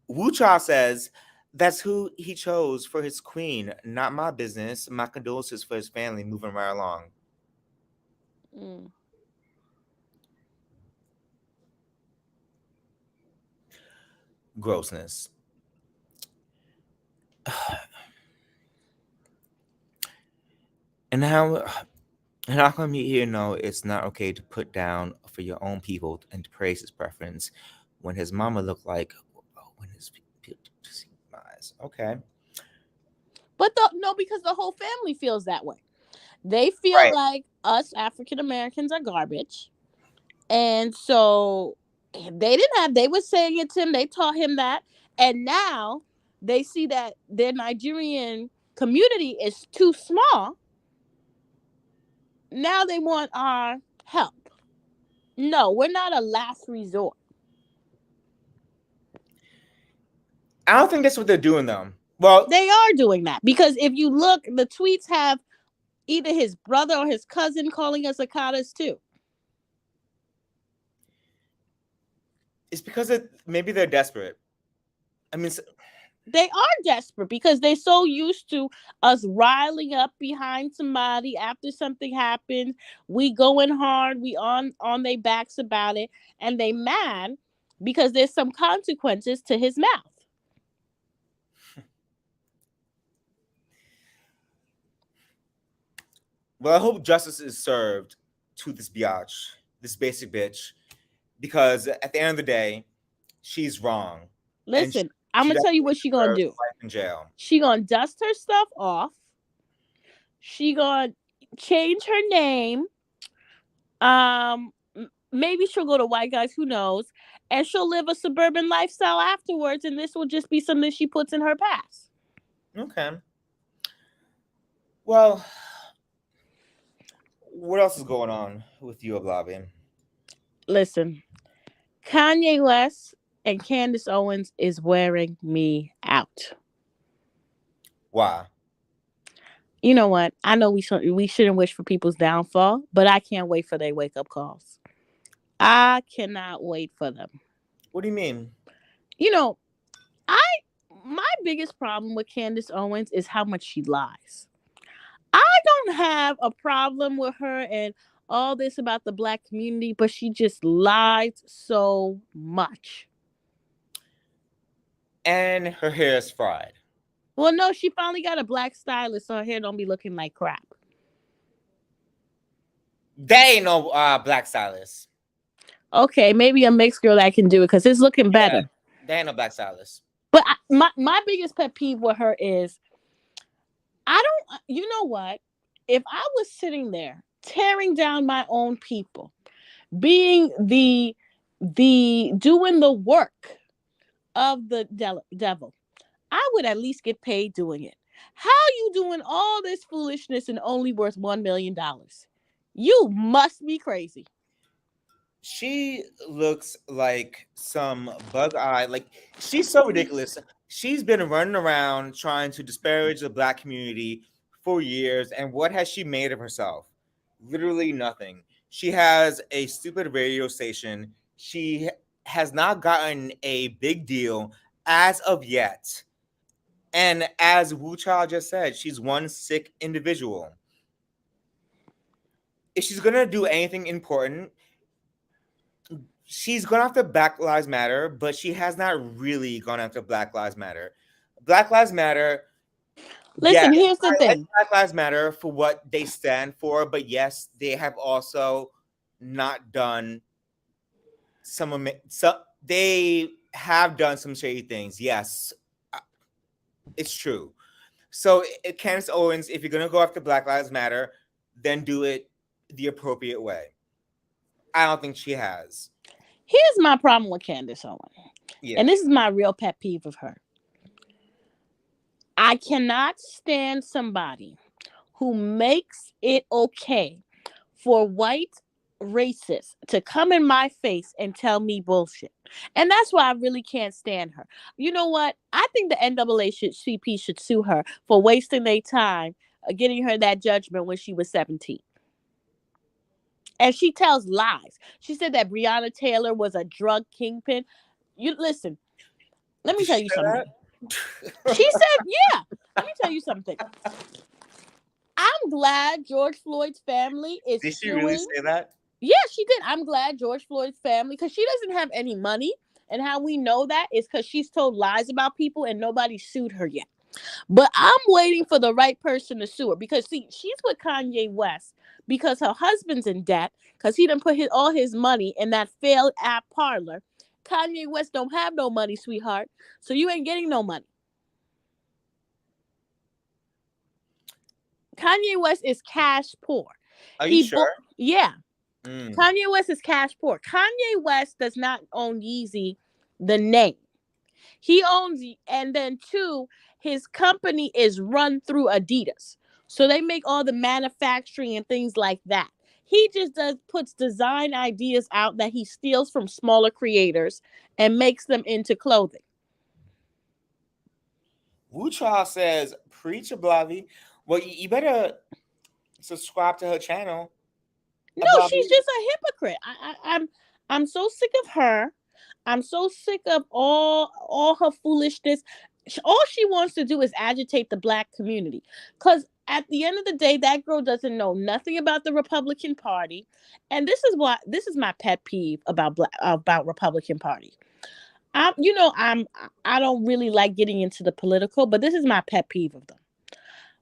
Wu Cha says, that's who he chose for his queen. Not my business. My condolences for his family moving right along. Grossness. And how come you here know it's not okay to put down for your own people and to praise his preference when his mama looked like when his eyes. Okay. But because the whole family feels that way. They feel like us African Americans are garbage. And so they were saying it to him, they taught him that, and now they see that their Nigerian community is too small. Now they want our help. No, we're not a last resort. I don't think that's what they're doing, though. Well, they are doing that, because if you look, the tweets have either his brother or his cousin calling us Akatas too. It's because maybe they're desperate. I mean, they are desperate because they're so used to us riling up behind somebody after something happens. We going hard. We on their backs about it, and they mad because there's some consequences to his mouth. Well, I hope justice is served to this biatch, this basic bitch, because at the end of the day, she's wrong. Listen, I'm gonna tell you what she gonna do. Life in jail. She gonna dust her stuff off. She gonna change her name. Maybe she'll go to White Guys, who knows? And she'll live a suburban lifestyle afterwards, and this will just be something she puts in her past. Okay. Well, what else is going on with you, Oblavi? Listen, Kanye West and Candace Owens is wearing me out. Why? You know what? I know we shouldn't wish for people's downfall, but I can't wait for their wake-up calls. I cannot wait for them. What do you mean? You know, my biggest problem with Candace Owens is how much she lies. I don't have a problem with her and all this about the Black community, but she just lies so much. And her hair is fried. Well, no, she finally got a Black stylist, so her hair don't be looking like crap. They ain't no Black stylist. Okay, maybe a mixed girl that can do it because it's looking better. They ain't no Black stylist. But my biggest pet peeve with her is, you know what? If I was sitting there tearing down my own people, being the doing the work of the devil, I would at least get paid doing it. How you doing all this foolishness and only worth $1 million? You must be crazy. She looks like some bug-eyed, like she's so ridiculous. She's been running around trying to disparage the Black community for years, and what has she made of herself? Literally nothing. She has a stupid radio station. She has not gotten a big deal as of yet. And as Wu Child just said, she's one sick individual. If she's gonna do anything important, she's gone after Black Lives Matter, but she has not really gone after Black Lives Matter. Black Lives Matter. Listen, Yes, here's the I thing. like Black Lives Matter for what they stand for, but yes, they have also not done some. They have done some shady things. Yes, it's true. So, Candace Owens, if you're gonna go after Black Lives Matter, then do it the appropriate way. I don't think she has. Here's my problem with Candace Owens. Yeah. And this is my real pet peeve of her. I cannot stand somebody who makes it okay for white racists to come in my face and tell me bullshit. And that's why I really can't stand her. You know what? I think the NAACP should sue her for wasting their time getting her that judgment when she was 17. And she tells lies. She said that Breonna Taylor was a drug kingpin. You listen, let me tell you something. She said, yeah, let me tell you something. I'm glad George Floyd's family is Did she suing. really say that? Yeah, she did. I'm glad George Floyd's family, because she doesn't have any money. And how we know that is because she's told lies about people and nobody sued her yet. But I'm waiting for the right person to sue her, because see, she's with Kanye West because her husband's in debt because he done put all his money in that failed app Parler. Kanye West don't have no money, sweetheart, so you ain't getting no money. Kanye West is cash poor. Are you sure? Yeah. Kanye West is cash poor. Kanye West does not own Yeezy, the name. He owns, and then 2, his company is run through Adidas. So they make all the manufacturing and things like that. He just puts design ideas out that he steals from smaller creators and makes them into clothing. Wu Child says, preach a Blavi. Well, you better subscribe to her channel. No, she's just a hypocrite. I'm so sick of her. I'm so sick of all her foolishness. All she wants to do is agitate the Black community. Because at the end of the day, that girl doesn't know nothing about the Republican Party. And this is my pet peeve about Republican Party. I don't really like getting into the political, but this is my pet peeve of them.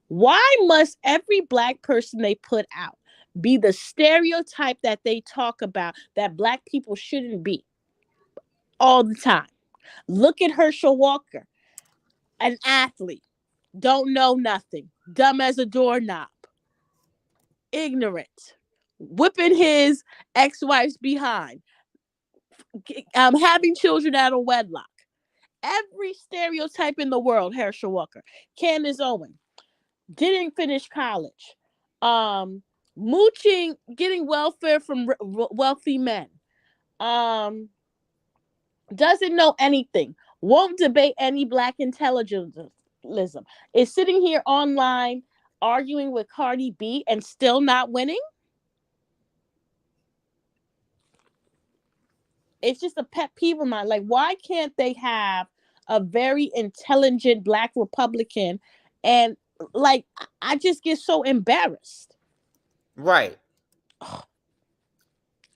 Why must every Black person they put out be the stereotype that they talk about that Black people shouldn't be all the time? Look at Herschel Walker, an athlete, don't know nothing, dumb as a doorknob, ignorant, whipping his ex-wife's behind, having children out of wedlock. Every stereotype in the world, Herschel Walker. Candace Owens didn't finish college. Mooching, getting welfare from wealthy men. Doesn't know anything. Won't debate any Black intelligentsia. Is sitting here online arguing with Cardi B and still not winning. It's just a pet peeve of mine. Like, why can't they have a very intelligent Black Republican? And like, I just get so embarrassed. Right.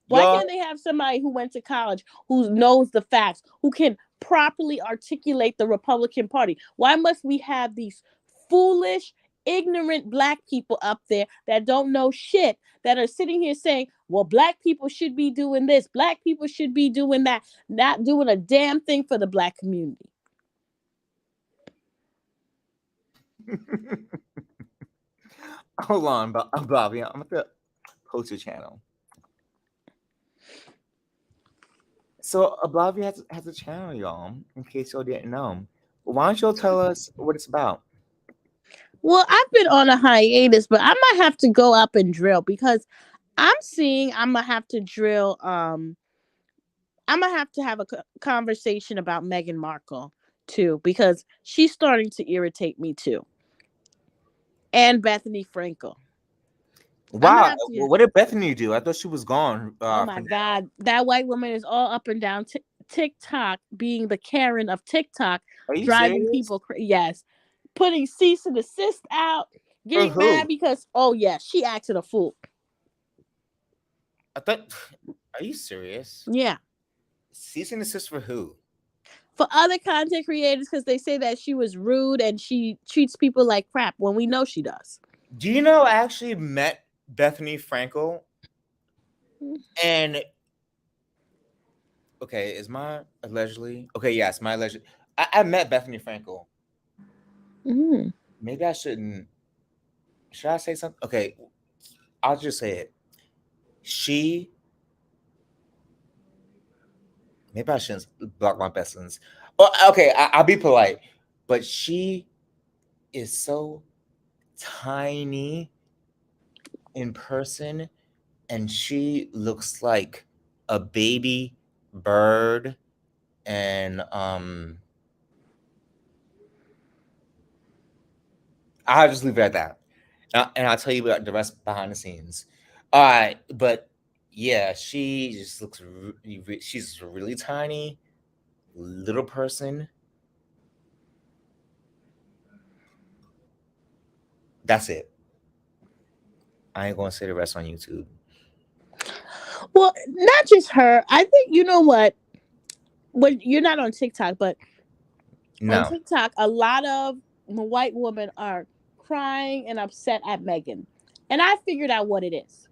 Why can't they have somebody who went to college, who knows the facts, who can properly articulate the Republican Party? Why must we have these foolish, ignorant Black people up there that don't know shit, that are sitting here saying, well, Black people should be doing this, Black people should be doing that, not doing a damn thing for the Black community? Hold on, Bobby. I'm going to post your channel. So, Bobby has a channel, y'all, in case y'all didn't know. Why don't y'all tell us what it's about? Well, I've been on a hiatus, but I might have to go up and drill, because I'm seeing I'm gonna have to drill. I'm gonna have to have a conversation about Meghan Markle too, because she's starting to irritate me too, and Bethany Frankel. Wow, what did Bethany do? I thought she was gone. Oh my God, that white woman is all up and down TikTok, being the Karen of TikTok, Are you driving serious? people yes, putting cease and desist out, getting who? mad because she acted a fool. I thought. Are you serious? Yeah. Cease and desist for who? For other content creators, because they say that she was rude and she treats people like crap when we know she does. Do you know I actually met Bethany Frankel? And okay, is my allegedly? Okay, yes, my alleged. I met Bethany Frankel. Mm. Maybe I shouldn't. Should I say something? Okay, I'll just say it. Maybe I shouldn't block my best friends. Well, okay, I'll be polite, but she is so tiny in person, and she looks like a baby bird, and I'll just leave it at that, and I'll tell you about the rest behind the scenes. All right, but yeah, she just looks. She's a really tiny little person. That's it. I ain't gonna say the rest on YouTube. Well, not just her. I think you know what. When you're not on TikTok, but on TikTok, a lot of white women are crying and upset at Meghan, and I figured out what it is.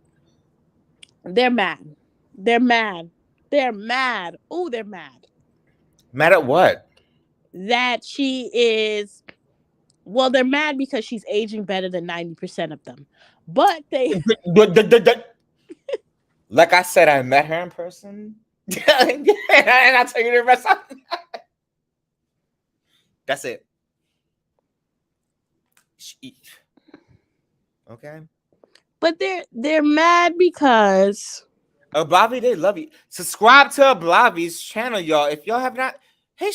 They're mad. They're mad. They're mad. Oh, they're mad. Mad at what? That she is. Well, they're mad because she's aging better than 90% of them. But they. Like I said, I met her in person. And I'll tell you the rest. That's it. Okay. But they're mad because Blavi, they love you. Subscribe to Blavi's channel, y'all. If y'all have not, hey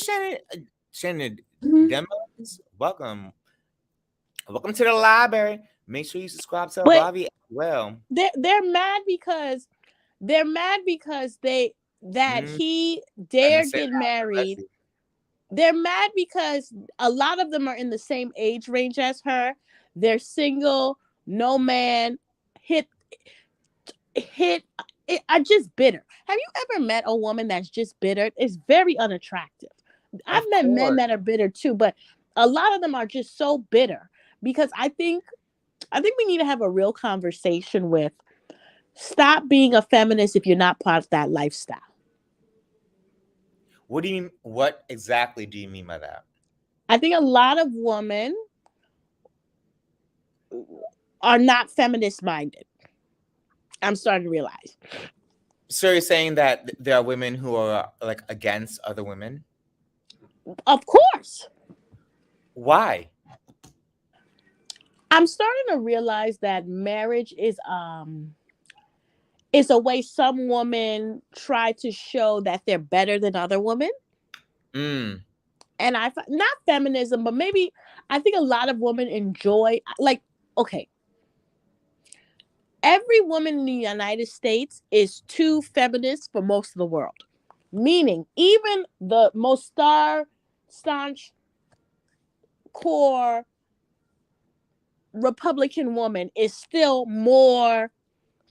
Shannon, Demos, welcome to the library. Make sure you subscribe to Blavi as well. They're mad because he dare get married. They're mad because a lot of them are in the same age range as her. They're single, no man, are just bitter. Have you ever met a woman that's just bitter? It's very unattractive. I've met men that are bitter too, but a lot of them are just so bitter because I think we need to have a real conversation with stop being a feminist if you're not part of that lifestyle. What exactly do you mean by that? I think a lot of women are not feminist minded. I'm starting to realize. So you're saying that there are women who are like against other women? Of course. Why? I'm starting to realize that marriage is a way some women try to show that they're better than other women. Mm. And not feminism, but maybe I think a lot of women enjoy, like, okay, every woman in the United States is too feminist for most of the world. Meaning, even the most staunch core Republican woman is still more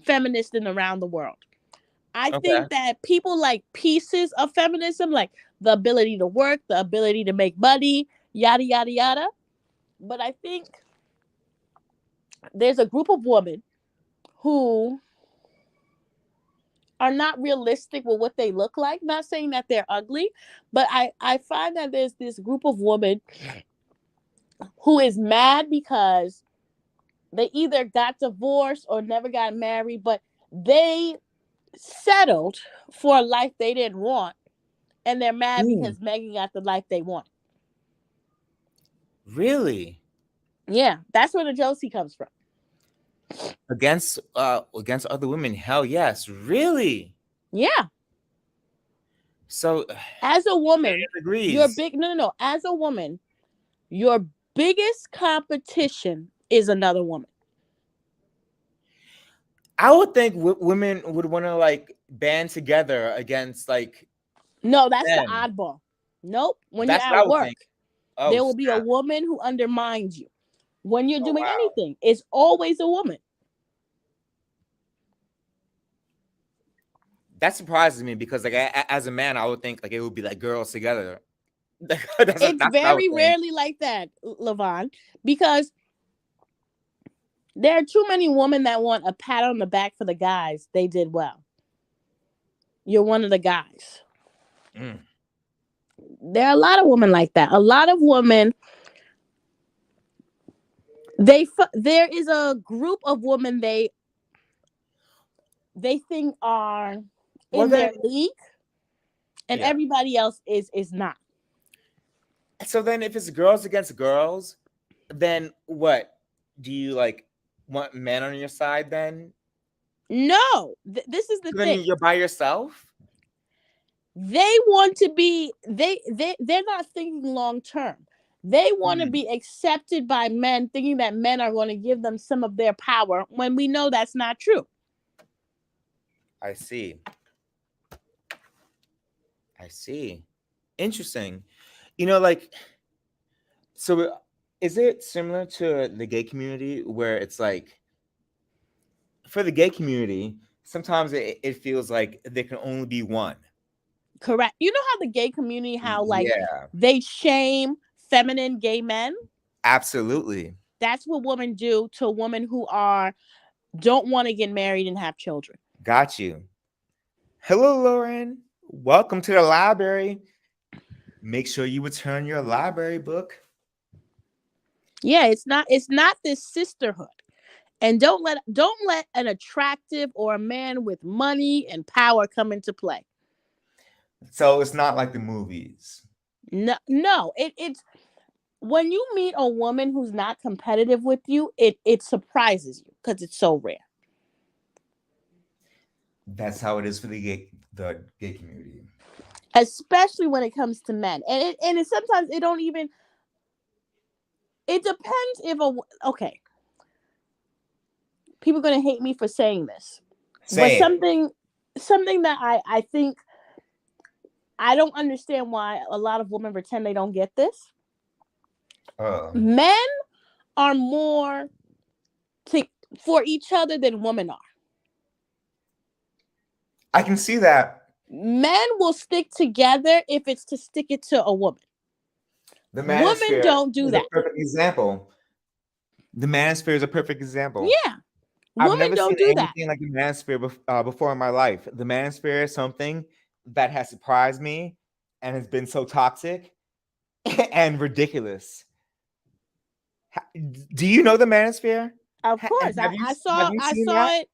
feminist than around the world. I think that people like pieces of feminism, like the ability to work, the ability to make money, yada, yada, yada. But I think there's a group of women who are not realistic with what they look like. Not saying that they're ugly, but I find that there's this group of women who is mad because they either got divorced or never got married, but they settled for a life they didn't want, and they're mad because Meghan got the life they want. Really? Yeah, that's where the jealousy comes from. Against other women? Hell yes. Really? Yeah. So As a woman, your agrees. big no. As a woman, your biggest competition is another woman. I would think women would want to like band together against like. No, that's men. the oddball. Nope. When That's you're what I at would work, think. Oh, there will be a snap. woman who undermines you. When you're Oh, doing wow. anything, it's always a woman. That surprises me because like as a man, I would think like it would be like girls together. It's very rarely like that, Levon, because there are too many women that want a pat on the back for the guys. They did well. You're one of the guys. Mm. There are a lot of women like that. A lot of women. There is a group of women they think are in their league, and everybody else is not. So then, if it's girls against girls, then what? Do you like want men on your side then? No, this is the So then thing. you're by yourself. They want to be. They're not thinking long term. They want to be accepted by men, thinking that men are going to give them some of their power when we know that's not true. I see. Interesting. You know, like, so is it similar to the gay community where it's like, for the gay community, sometimes it feels like there can only be one. Correct. You know how the gay community, how like Yeah. they shame feminine gay men? Absolutely. That's what women do to women who don't want to get married and have children. Got you. Hello, Lauren. Welcome to the library. Make sure you return your library book. Yeah, it's not this sisterhood. And don't let an attractive or a man with money and power come into play. So it's not like the movies. No, it's when you meet a woman who's not competitive with you, it surprises you because it's so rare. That's how it is for the gay community, especially when it comes to men. And it sometimes it don't even. It depends if okay. People are gonna hate me for saying this, but something that I think I don't understand why a lot of women pretend they don't get this. Men are more for each other than women are. I can see that. Men will stick together if it's to stick it to a woman. The women don't do that. A perfect example. The manosphere is a perfect example. Yeah. I've never seen anything like the manosphere before in my life. The manosphere is something that has surprised me and has been so toxic and ridiculous. Do you know the manosphere? Of course. I saw it.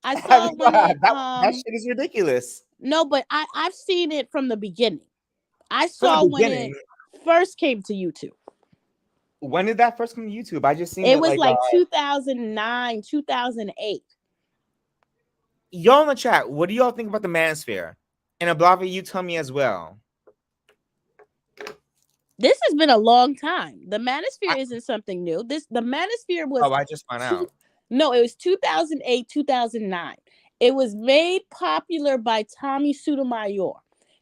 I saw when that shit is ridiculous. No, but I've seen it from the beginning. I saw when it first came to YouTube. When did that first come to YouTube? I just seen it was like 2009, 2008. Y'all in the chat, what do y'all think about the manosphere? And Ablava, you tell me as well. This has been a long time. The manosphere isn't something new. The manosphere was. Oh, I just found out. No, it was 2008, 2009. It was made popular by Tommy Sotomayor.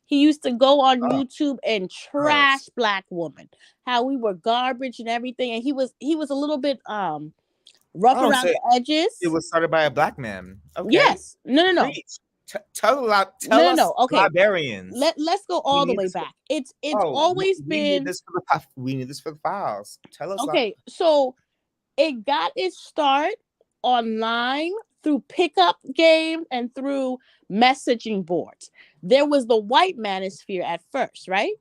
He used to go on YouTube and trash black women, how we were garbage and everything, and he was a little bit rough around the edges. It was started by a black man. Okay. Yes. No. Tell us, okay. Librarians. Let's go all the way back. It's always been. We need this for the files. Tell us. Okay, so it got its start online through pickup games and through messaging boards. There was the white manosphere at first, right?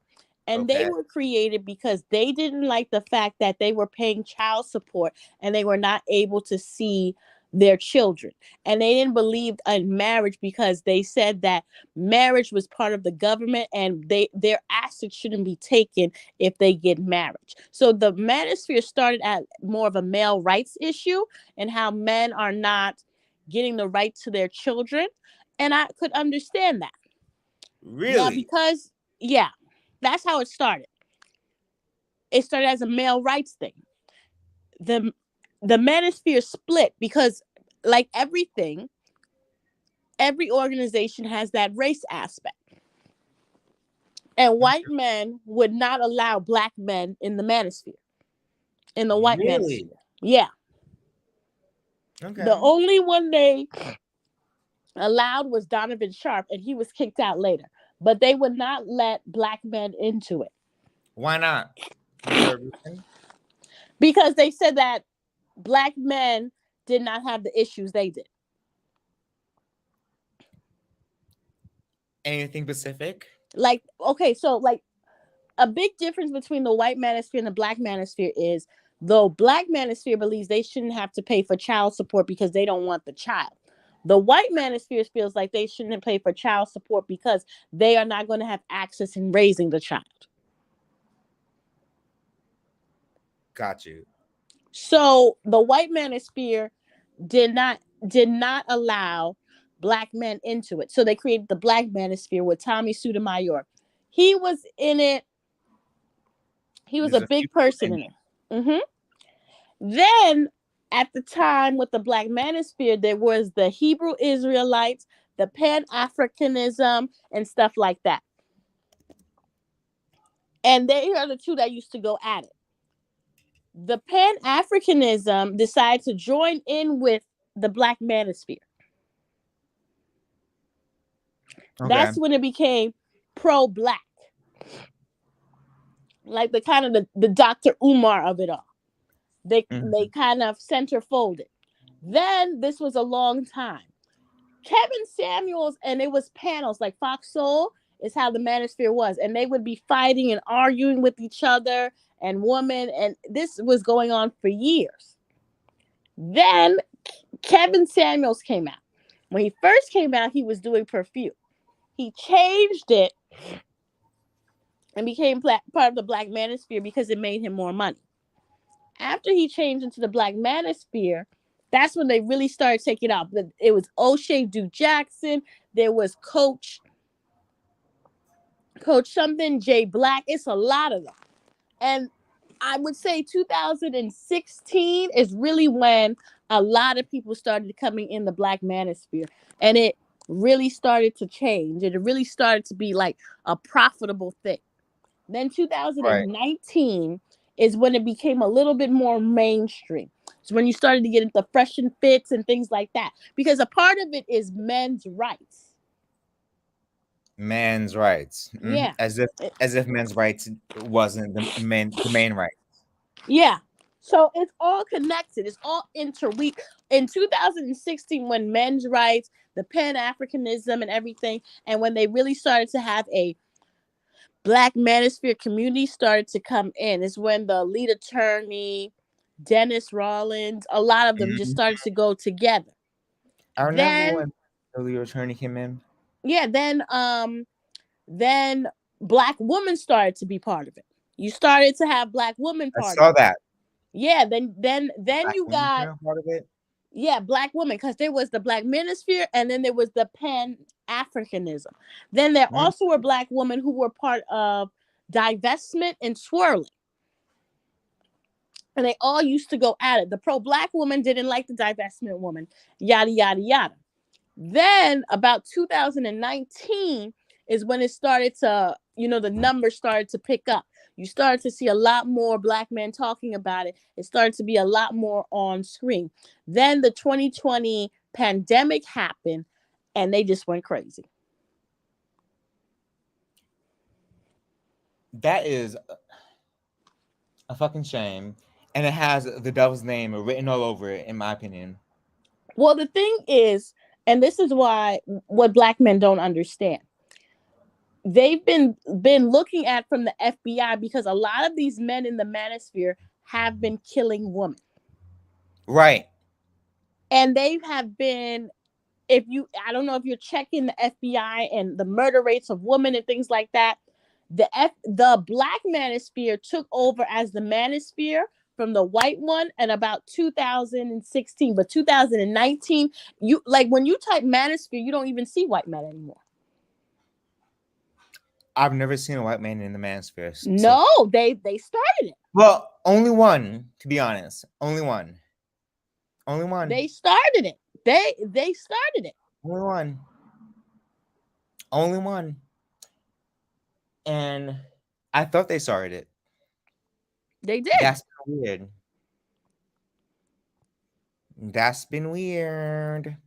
And they were created because they didn't like the fact that they were paying child support and they were not able to see their children. And they didn't believe in marriage because they said that marriage was part of the government and their assets shouldn't be taken if they get marriage. So the manosphere started at more of a male rights issue and how men are not getting the right to their children. And I could understand that. Really? Now, because, yeah, that's how it started. It started as a male rights thing. The manosphere split because, like everything, every organization has that race aspect. And white men would not allow black men in the manosphere, in the white Really? manosphere. Yeah. Okay. The only one they allowed was Donovan Sharp, and he was kicked out later. But they would not let black men into it. Why not? Is there a reason? Because they said that black men did not have the issues they did. Anything specific? Like, okay, so like a big difference between the white manosphere and the black manosphere is, though black manosphere believes they shouldn't have to pay for child support because they don't want the child. The white manosphere feels like they shouldn't pay for child support because they are not going to have access in raising the child. Got you. So the white manosphere did not allow black men into it. So they created the black manosphere with Tommy Sotomayor. He was in it. He was a big person in it. Mm-hmm. Then at the time with the black manosphere, there was the Hebrew Israelites, the Pan-Africanism, and stuff like that. And they are the two that used to go at it. The Pan-Africanism decided to join in with the black manosphere. Okay. That's when it became pro-black. Like the kind of the Dr. Umar of it all. They kind of center folded. Then this was a long time. Kevin Samuels, and it was panels like Fox Soul is how the manosphere was. And they would be fighting and arguing with each other and women. And this was going on for years. Then Kevin Samuels came out. When he first came out, he was doing perfume. He changed it and became part of the black manosphere because it made him more money. After he changed into the black manosphere, that's when they really started taking off. It was O'Shea Duke Jackson. There was Coach something, Jay Black. It's a lot of them. And I would say 2016 is really when a lot of people started coming in the black manosphere. And it really started to change. It really started to be like a profitable thing. Then 2019 is when it became a little bit more mainstream. It's when you started to get into fresh and fits and things like that. Because a part of it is men's rights. Men's rights. Yeah. As if men's rights wasn't the main right. Yeah. So it's all connected. It's all interweaved. In 2016, when men's rights, the Pan-Africanism and everything, and when they really started to have a black manosphere community started to come in, is when the lead attorney, Dennis Rollins, a lot of them just started to go together. I remember when the lead attorney came in. Yeah, then black women started to be part of it. You started to have black women part I saw of it. that. Yeah, then black you got part of it. Yeah, black women, because there was the black manosphere and then there was the Pan-Africanism. Then there also were black women who were part of divestment and swirling. And they all used to go at it. The pro-black woman didn't like the divestment woman, yada, yada, yada. Then about 2019 is when it started to, the numbers started to pick up. You started to see a lot more black men talking about it. It started to be a lot more on screen. Then the 2020 pandemic happened and they just went crazy. That is a fucking shame. And it has the devil's name written all over it, in my opinion. Well, the thing is, and this is what black men don't understand. They've been looking at from the FBI because a lot of these men in the manosphere have been killing women. Right. And they have been, I don't know if you're checking the FBI and the murder rates of women and things like that. The black manosphere took over as the manosphere from the white one in about 2016, but 2019, when you type manosphere, you don't even see white men anymore. I've never seen a white man in the manosphere. No, they started it. Well, only one, to be honest. Only one. They started it. They started it. Only one. And I thought they started it. They did. That's weird. That's been weird.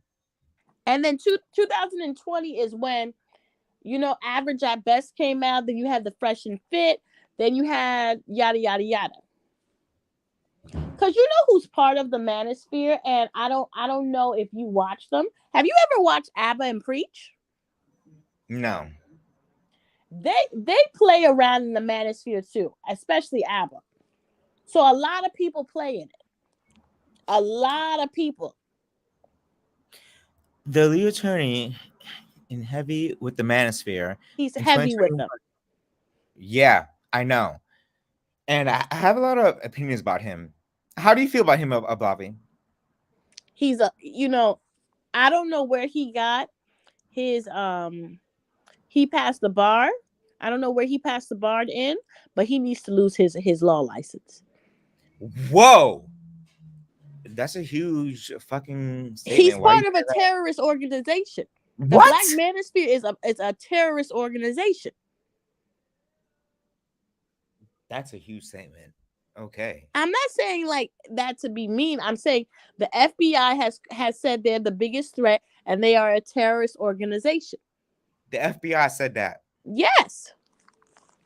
And then 2020 is when, Average at Best came out. Then you had the Fresh and Fit. Then you had yada, yada, yada. Because you know who's part of the manosphere, and I don't know if you watch them. Have you ever watched ABBA and Preach? No. They play around in the manosphere too, especially ABBA. So a lot of people play in it. A lot of people. The lead attorney in heavy with the manosphere. He's heavy with them. Yeah, I know. And I have a lot of opinions about him. How do you feel about him, Ablavi? He's I don't know where he got his he passed the bar. I don't know where he passed the bar in, but he needs to lose his law license. Whoa. That's a huge fucking statement. He's part of a terrorist organization. The Black Manosphere is a terrorist organization. That's a huge statement. Okay. I'm not saying like that to be mean. I'm saying the FBI has said they're the biggest threat and they are a terrorist organization. The FBI said that. Yes.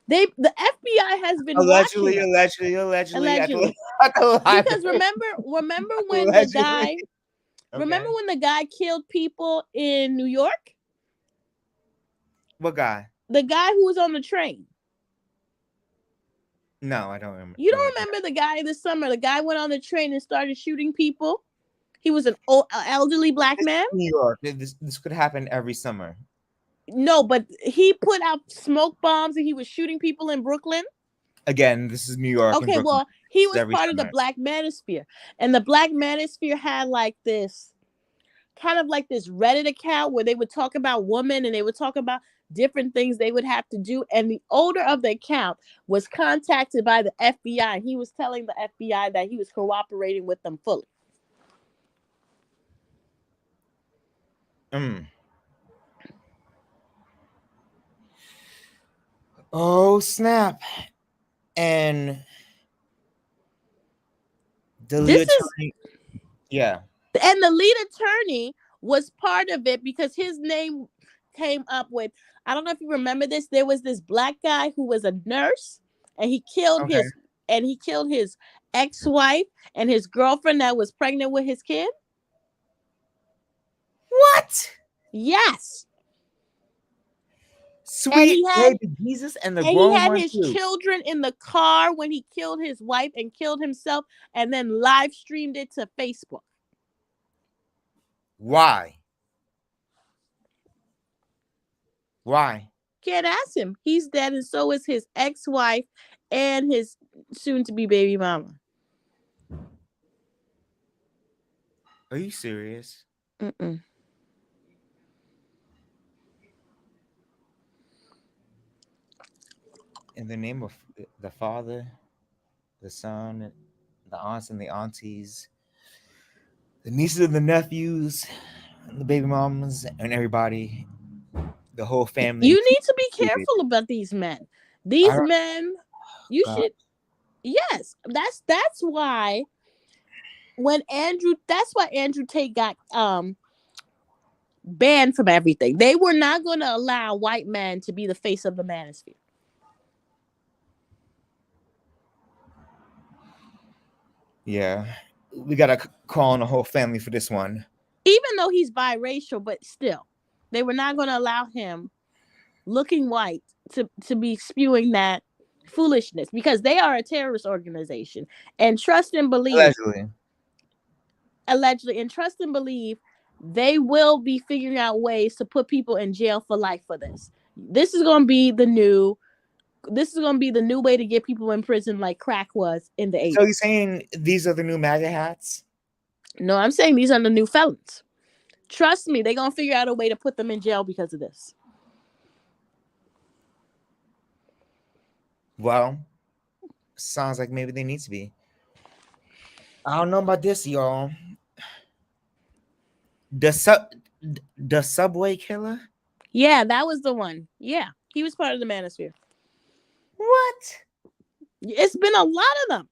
The FBI has been allegedly. Because remember when the guy killed people in New York? What guy? The guy who was on the train. No, I don't remember. You don't remember the guy this summer? The guy went on the train and started shooting people. He was an elderly black man. New York. This could happen every summer. No, but he put out smoke bombs and he was shooting people in Brooklyn. Again, this is New York. Okay, well, he was part of the Black Manosphere. And the Black Manosphere had like this kind of like this Reddit account where they would talk about women and they would talk about different things they would have to do. And the owner of the account was contacted by the FBI. And he was telling the FBI that he was cooperating with them fully. Oh, snap. And the lead attorney. Yeah. And the lead attorney was part of it because his name came up with, I don't know if you remember this, there was this black guy who was a nurse and he killed his ex-wife and his girlfriend that was pregnant with his kid. What? Yes. Sweet baby Jesus and the grown he had one his too. children in the car when he killed his wife and killed himself and then live streamed it to Facebook. Why? Can't ask him. He's dead and so is his ex-wife and his soon-to-be baby mama. Are you serious? Mm-mm. In the name of the Father, the Son, the aunts and the aunties, the nieces and the nephews, and the baby mamas, and everybody, the whole family. You need to be careful about these men. These men, you should. Yes, that's why. That's why Andrew Tate got banned from everything. They were not going to allow white men to be the face of the manosphere. Yeah, we gotta call on the whole family for this one. Even though he's biracial, but still, they were not going to allow him, looking white, to be spewing that foolishness because they are a terrorist organization. And trust and believe. allegedly, and trust and believe, they will be figuring out ways to put people in jail for life for this. This is going to be the new way to get people in prison, like crack was in the 80s. So you're saying these are the new MAGA hats? No, I'm saying these are the new felons. Trust me, they're going to figure out a way to put them in jail because of this. Well, sounds like maybe they need to be. I don't know about this, y'all. The subway killer? Yeah, that was the one. Yeah, he was part of the manosphere. What? It's been a lot of them.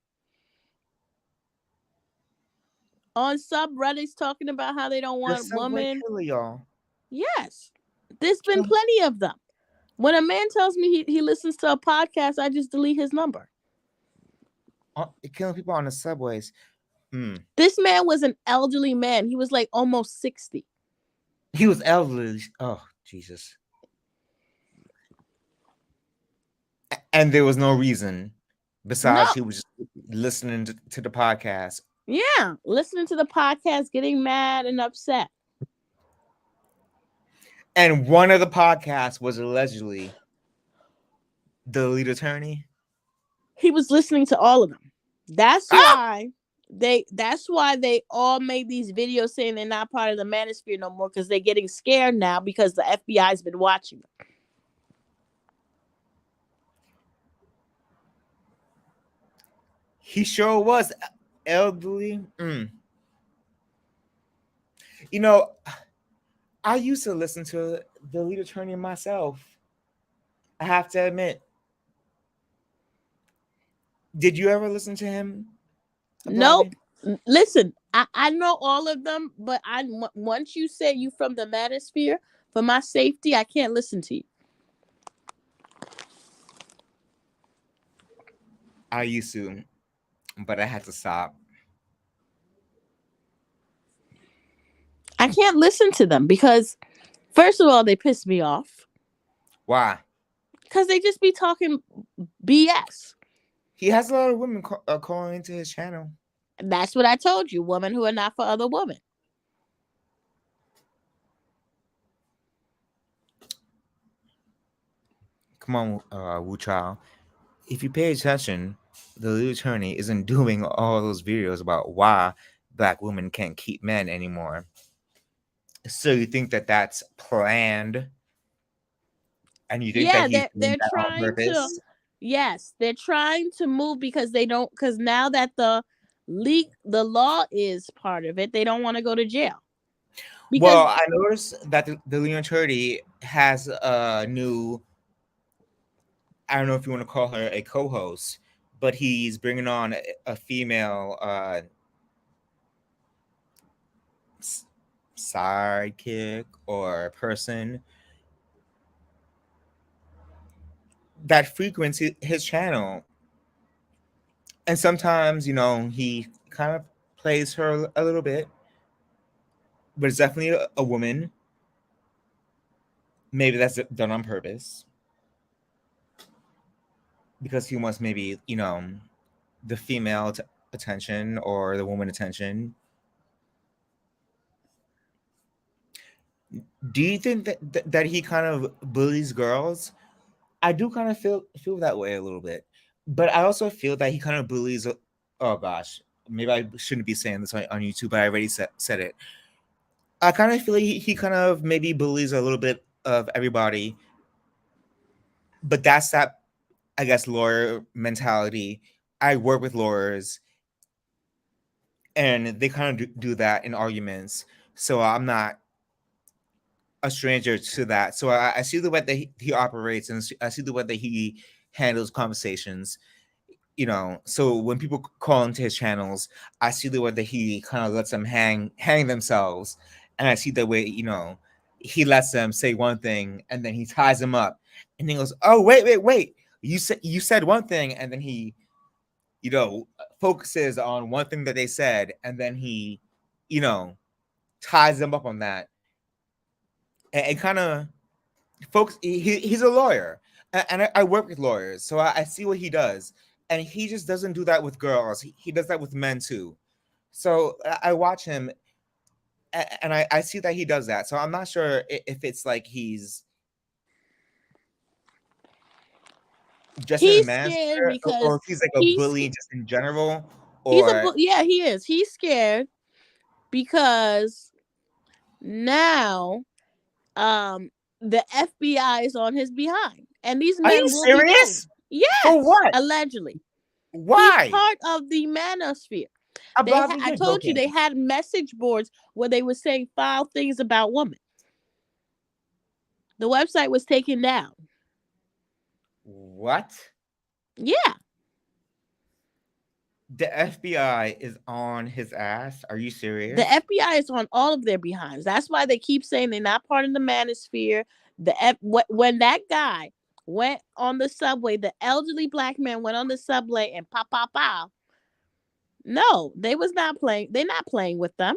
On subreddits talking about how they don't want women. Killer, y'all. Yes, there's been plenty of them. When a man tells me he listens to a podcast, I just delete his number. Killing people on the subways. This man was an elderly man. He was like almost 60. He was elderly. Oh, Jesus. And there was no reason besides he was just listening to the podcast. Yeah, listening to the podcast, getting mad and upset. And one of the podcasts was allegedly the lead attorney. He was listening to all of them. That's why they all made these videos saying they're not part of the manosphere no more, because they're getting scared now because the FBI's been watching them. He sure was elderly. You know, I used to listen to the lead attorney myself. I have to admit. Did you ever listen to him? Nope. Listen, I know all of them, but once you say you from the manosphere, for my safety, I can't listen to you. I used to, but I had to stop. I can't listen to them because, first of all, they piss me off. Why? Because they just be talking BS. He has a lot of women calling into his channel. That's what I told you. Women who are not for other women. Come on, Wu Child. If you pay attention, the lead attorney isn't doing all those videos about why Black women can't keep men anymore. So you think that that's planned? And you think that they're trying to. Yes, they're trying to move because they don't. Because now that the law is part of it, they don't want to go to jail. Well, I noticed that the lead attorney has a new. I don't know if you want to call her a co-host, but he's bringing on a female sidekick or person that frequents his channel. And sometimes, he kind of plays her a little bit, but it's definitely a woman. Maybe that's done on purpose. Because he wants maybe, the female attention or the woman attention. Do you think that he kind of bullies girls? I do kind of feel that way a little bit. But I also feel that he kind of bullies. Oh, gosh. Maybe I shouldn't be saying this on YouTube, but I already said it. I kind of feel like he kind of maybe bullies a little bit of everybody. But that's that, I guess, lawyer mentality. I work with lawyers, and they kind of do that in arguments. So I'm not a stranger to that. So I see the way that he operates, and I see the way that he handles conversations. So when people call into his channels, I see the way that he kind of lets them hang themselves, and I see the way he lets them say one thing, and then he ties them up, and he goes, "Oh, wait! You said one thing," and then he, focuses on one thing that they said, and then he, ties them up on that, and kind of folks. He's a lawyer, and I work with lawyers, so I see what he does. And he just doesn't do that with girls. He does that with men too. So I watch him, and I see that he does that. So I'm not sure if it's like he's just in a He's scared manosphere, or because if he's like a he's bully just in general, he's a or yeah, he is. He's scared because now the FBI is on his behind, and these are you men will be going. serious? Yes, For what? allegedly. Why? He's part of the manosphere. I told you they had message boards where they were saying foul things about women. The website was taken down. What? Yeah. The FBI is on his ass. Are you serious? The FBI is on all of their behinds. That's why they keep saying they're not part of the manosphere. When that guy went on the subway, the elderly black man went on the subway and pop, pop, pop. No, they was not playing. They're not playing with them.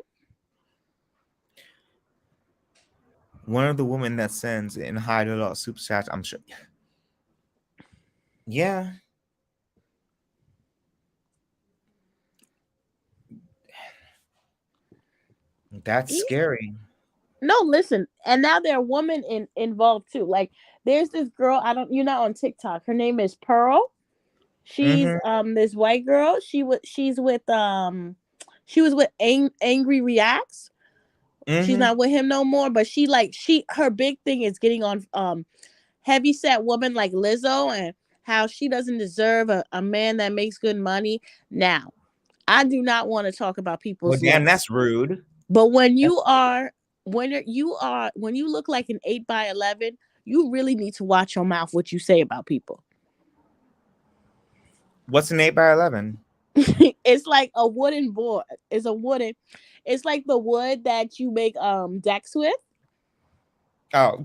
One of the women that sends in high to lot super chats, I'm sure. Yeah. That's scary. No, listen, and now there are women involved too. Like there's this girl, you're not on TikTok. Her name is Pearl. She's this white girl. She was with Angry Reacts. She's not with him no more, but her big thing is getting on heavy set woman like Lizzo, and how she doesn't deserve a man that makes good money. Now, I do not want to talk about people's damn, looks. that's rude. But when you look like an 8x11, you really need to watch your mouth what you say about people. What's an 8x11? It's like a wooden board. It's like the wood that you make decks with. Oh.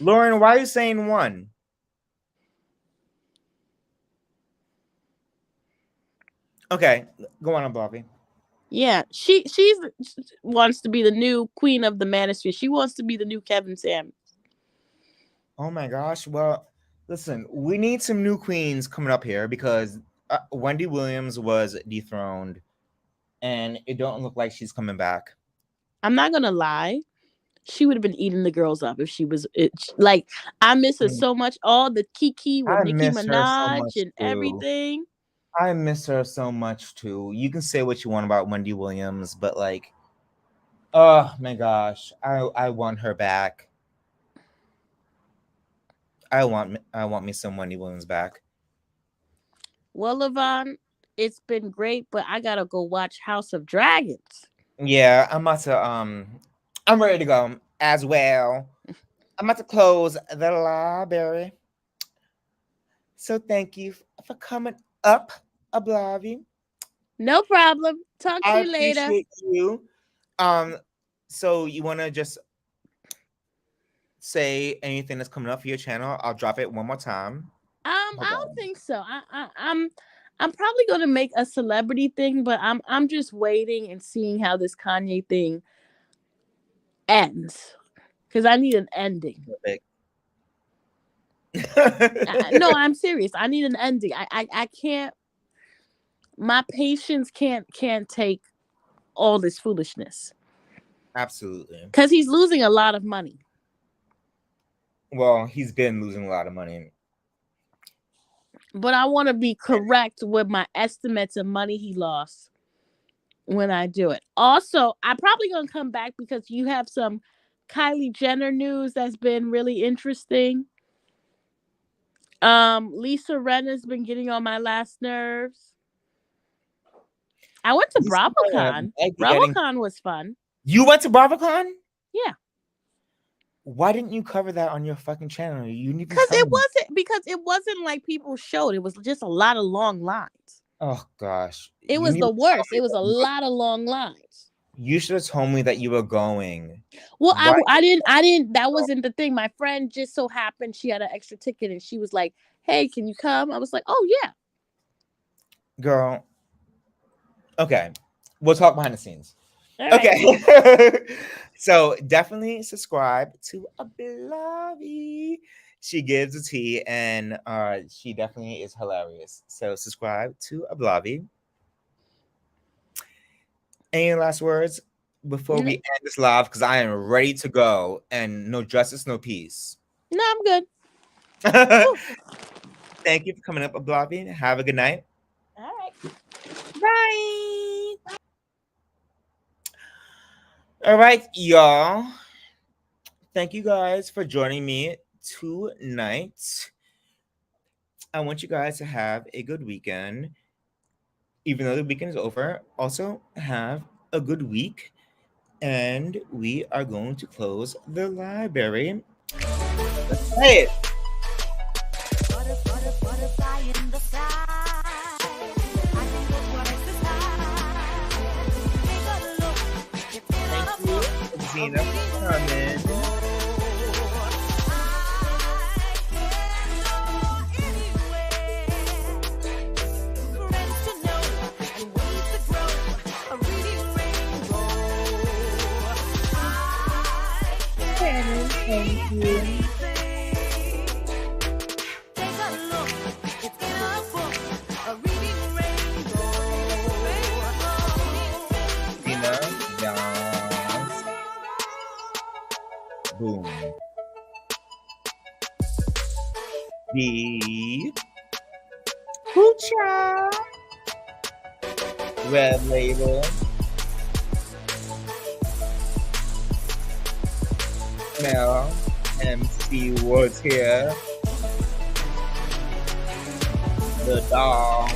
Lauren, why are you saying one? Okay, go on, Bobby. Yeah, she wants to be the new queen of the manosphere. She wants to be the new Kevin Samuels. Oh my gosh. Well, listen, we need some new queens coming up here because Wendy Williams was dethroned, and it don't look like she's coming back. I'm not gonna lie. She would have been eating the girls up if she was like. I miss her so much. All the Kiki with Nicki Minaj and everything. I miss her so much too. You can say what you want about Wendy Williams, but like, oh my gosh, I want her back. I want me some Wendy Williams back. Well, Levon, it's been great, but I gotta go watch House of Dragons. Yeah, I'm ready to go as well. I'm about to close the library. So thank you for coming up, Ablavi. No problem. Talk to you later. I appreciate you. So you want to just say anything that's coming up for your channel? I'll drop it one more time. I don't think so. I'm probably gonna make a celebrity thing, but I'm just waiting and seeing how this Kanye thing ends, because I need an ending. No, I'm serious. I need an ending. I can't. My patience can't take all this foolishness. Absolutely. Because he's losing a lot of money. Well, he's been losing a lot of money. But I want to be correct with my estimates of money he lost when I do it. Also, I'm probably going to come back because you have some Kylie Jenner news that's been really interesting. Lisa Ren has been getting on my last nerves. I went to BravoCon. BravoCon was fun. You went to BravoCon? Yeah. Why didn't you cover that on your fucking channel? You need because it wasn't like people showed. It was just a lot of long lines. Oh gosh. It was the worst. It was a lot of long lines. You should have told me that you were going. Well, I didn't. That wasn't the thing. My friend just so happened she had an extra ticket and she was like, "Hey, can you come?" I was like, "Oh yeah." Girl. Okay. We'll talk behind the scenes. Okay. So definitely subscribe to Ablavi. She gives a tea and she definitely is hilarious. So subscribe to Ablavi. Any last words before we end this live? Because I am ready to go, and no justice, no peace. No, I'm good. Thank you for coming up, Ablavi. Have a good night. All right. Bye. All right, y'all. Thank you guys for joining me tonight. I want you guys to have a good weekend. Even though the weekend is over, also have a good week. And we are going to close the library. Let's play it. Thank you, Zena, for coming. Thank you. Zena, yes. Boom. The Hoocha Red Label. Mel MC was here. The dog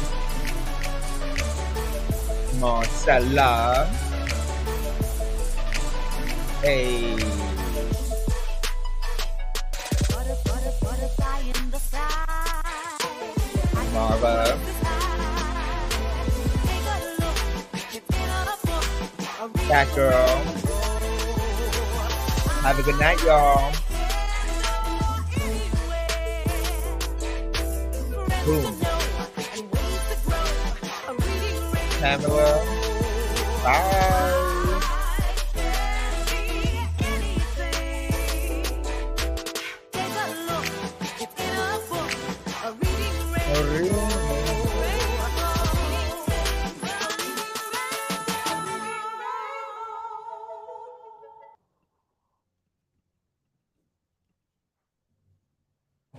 Marcella. Hey. Marva. That girl. Have a good night, y'all. Boom. Pamela. Bye. Reading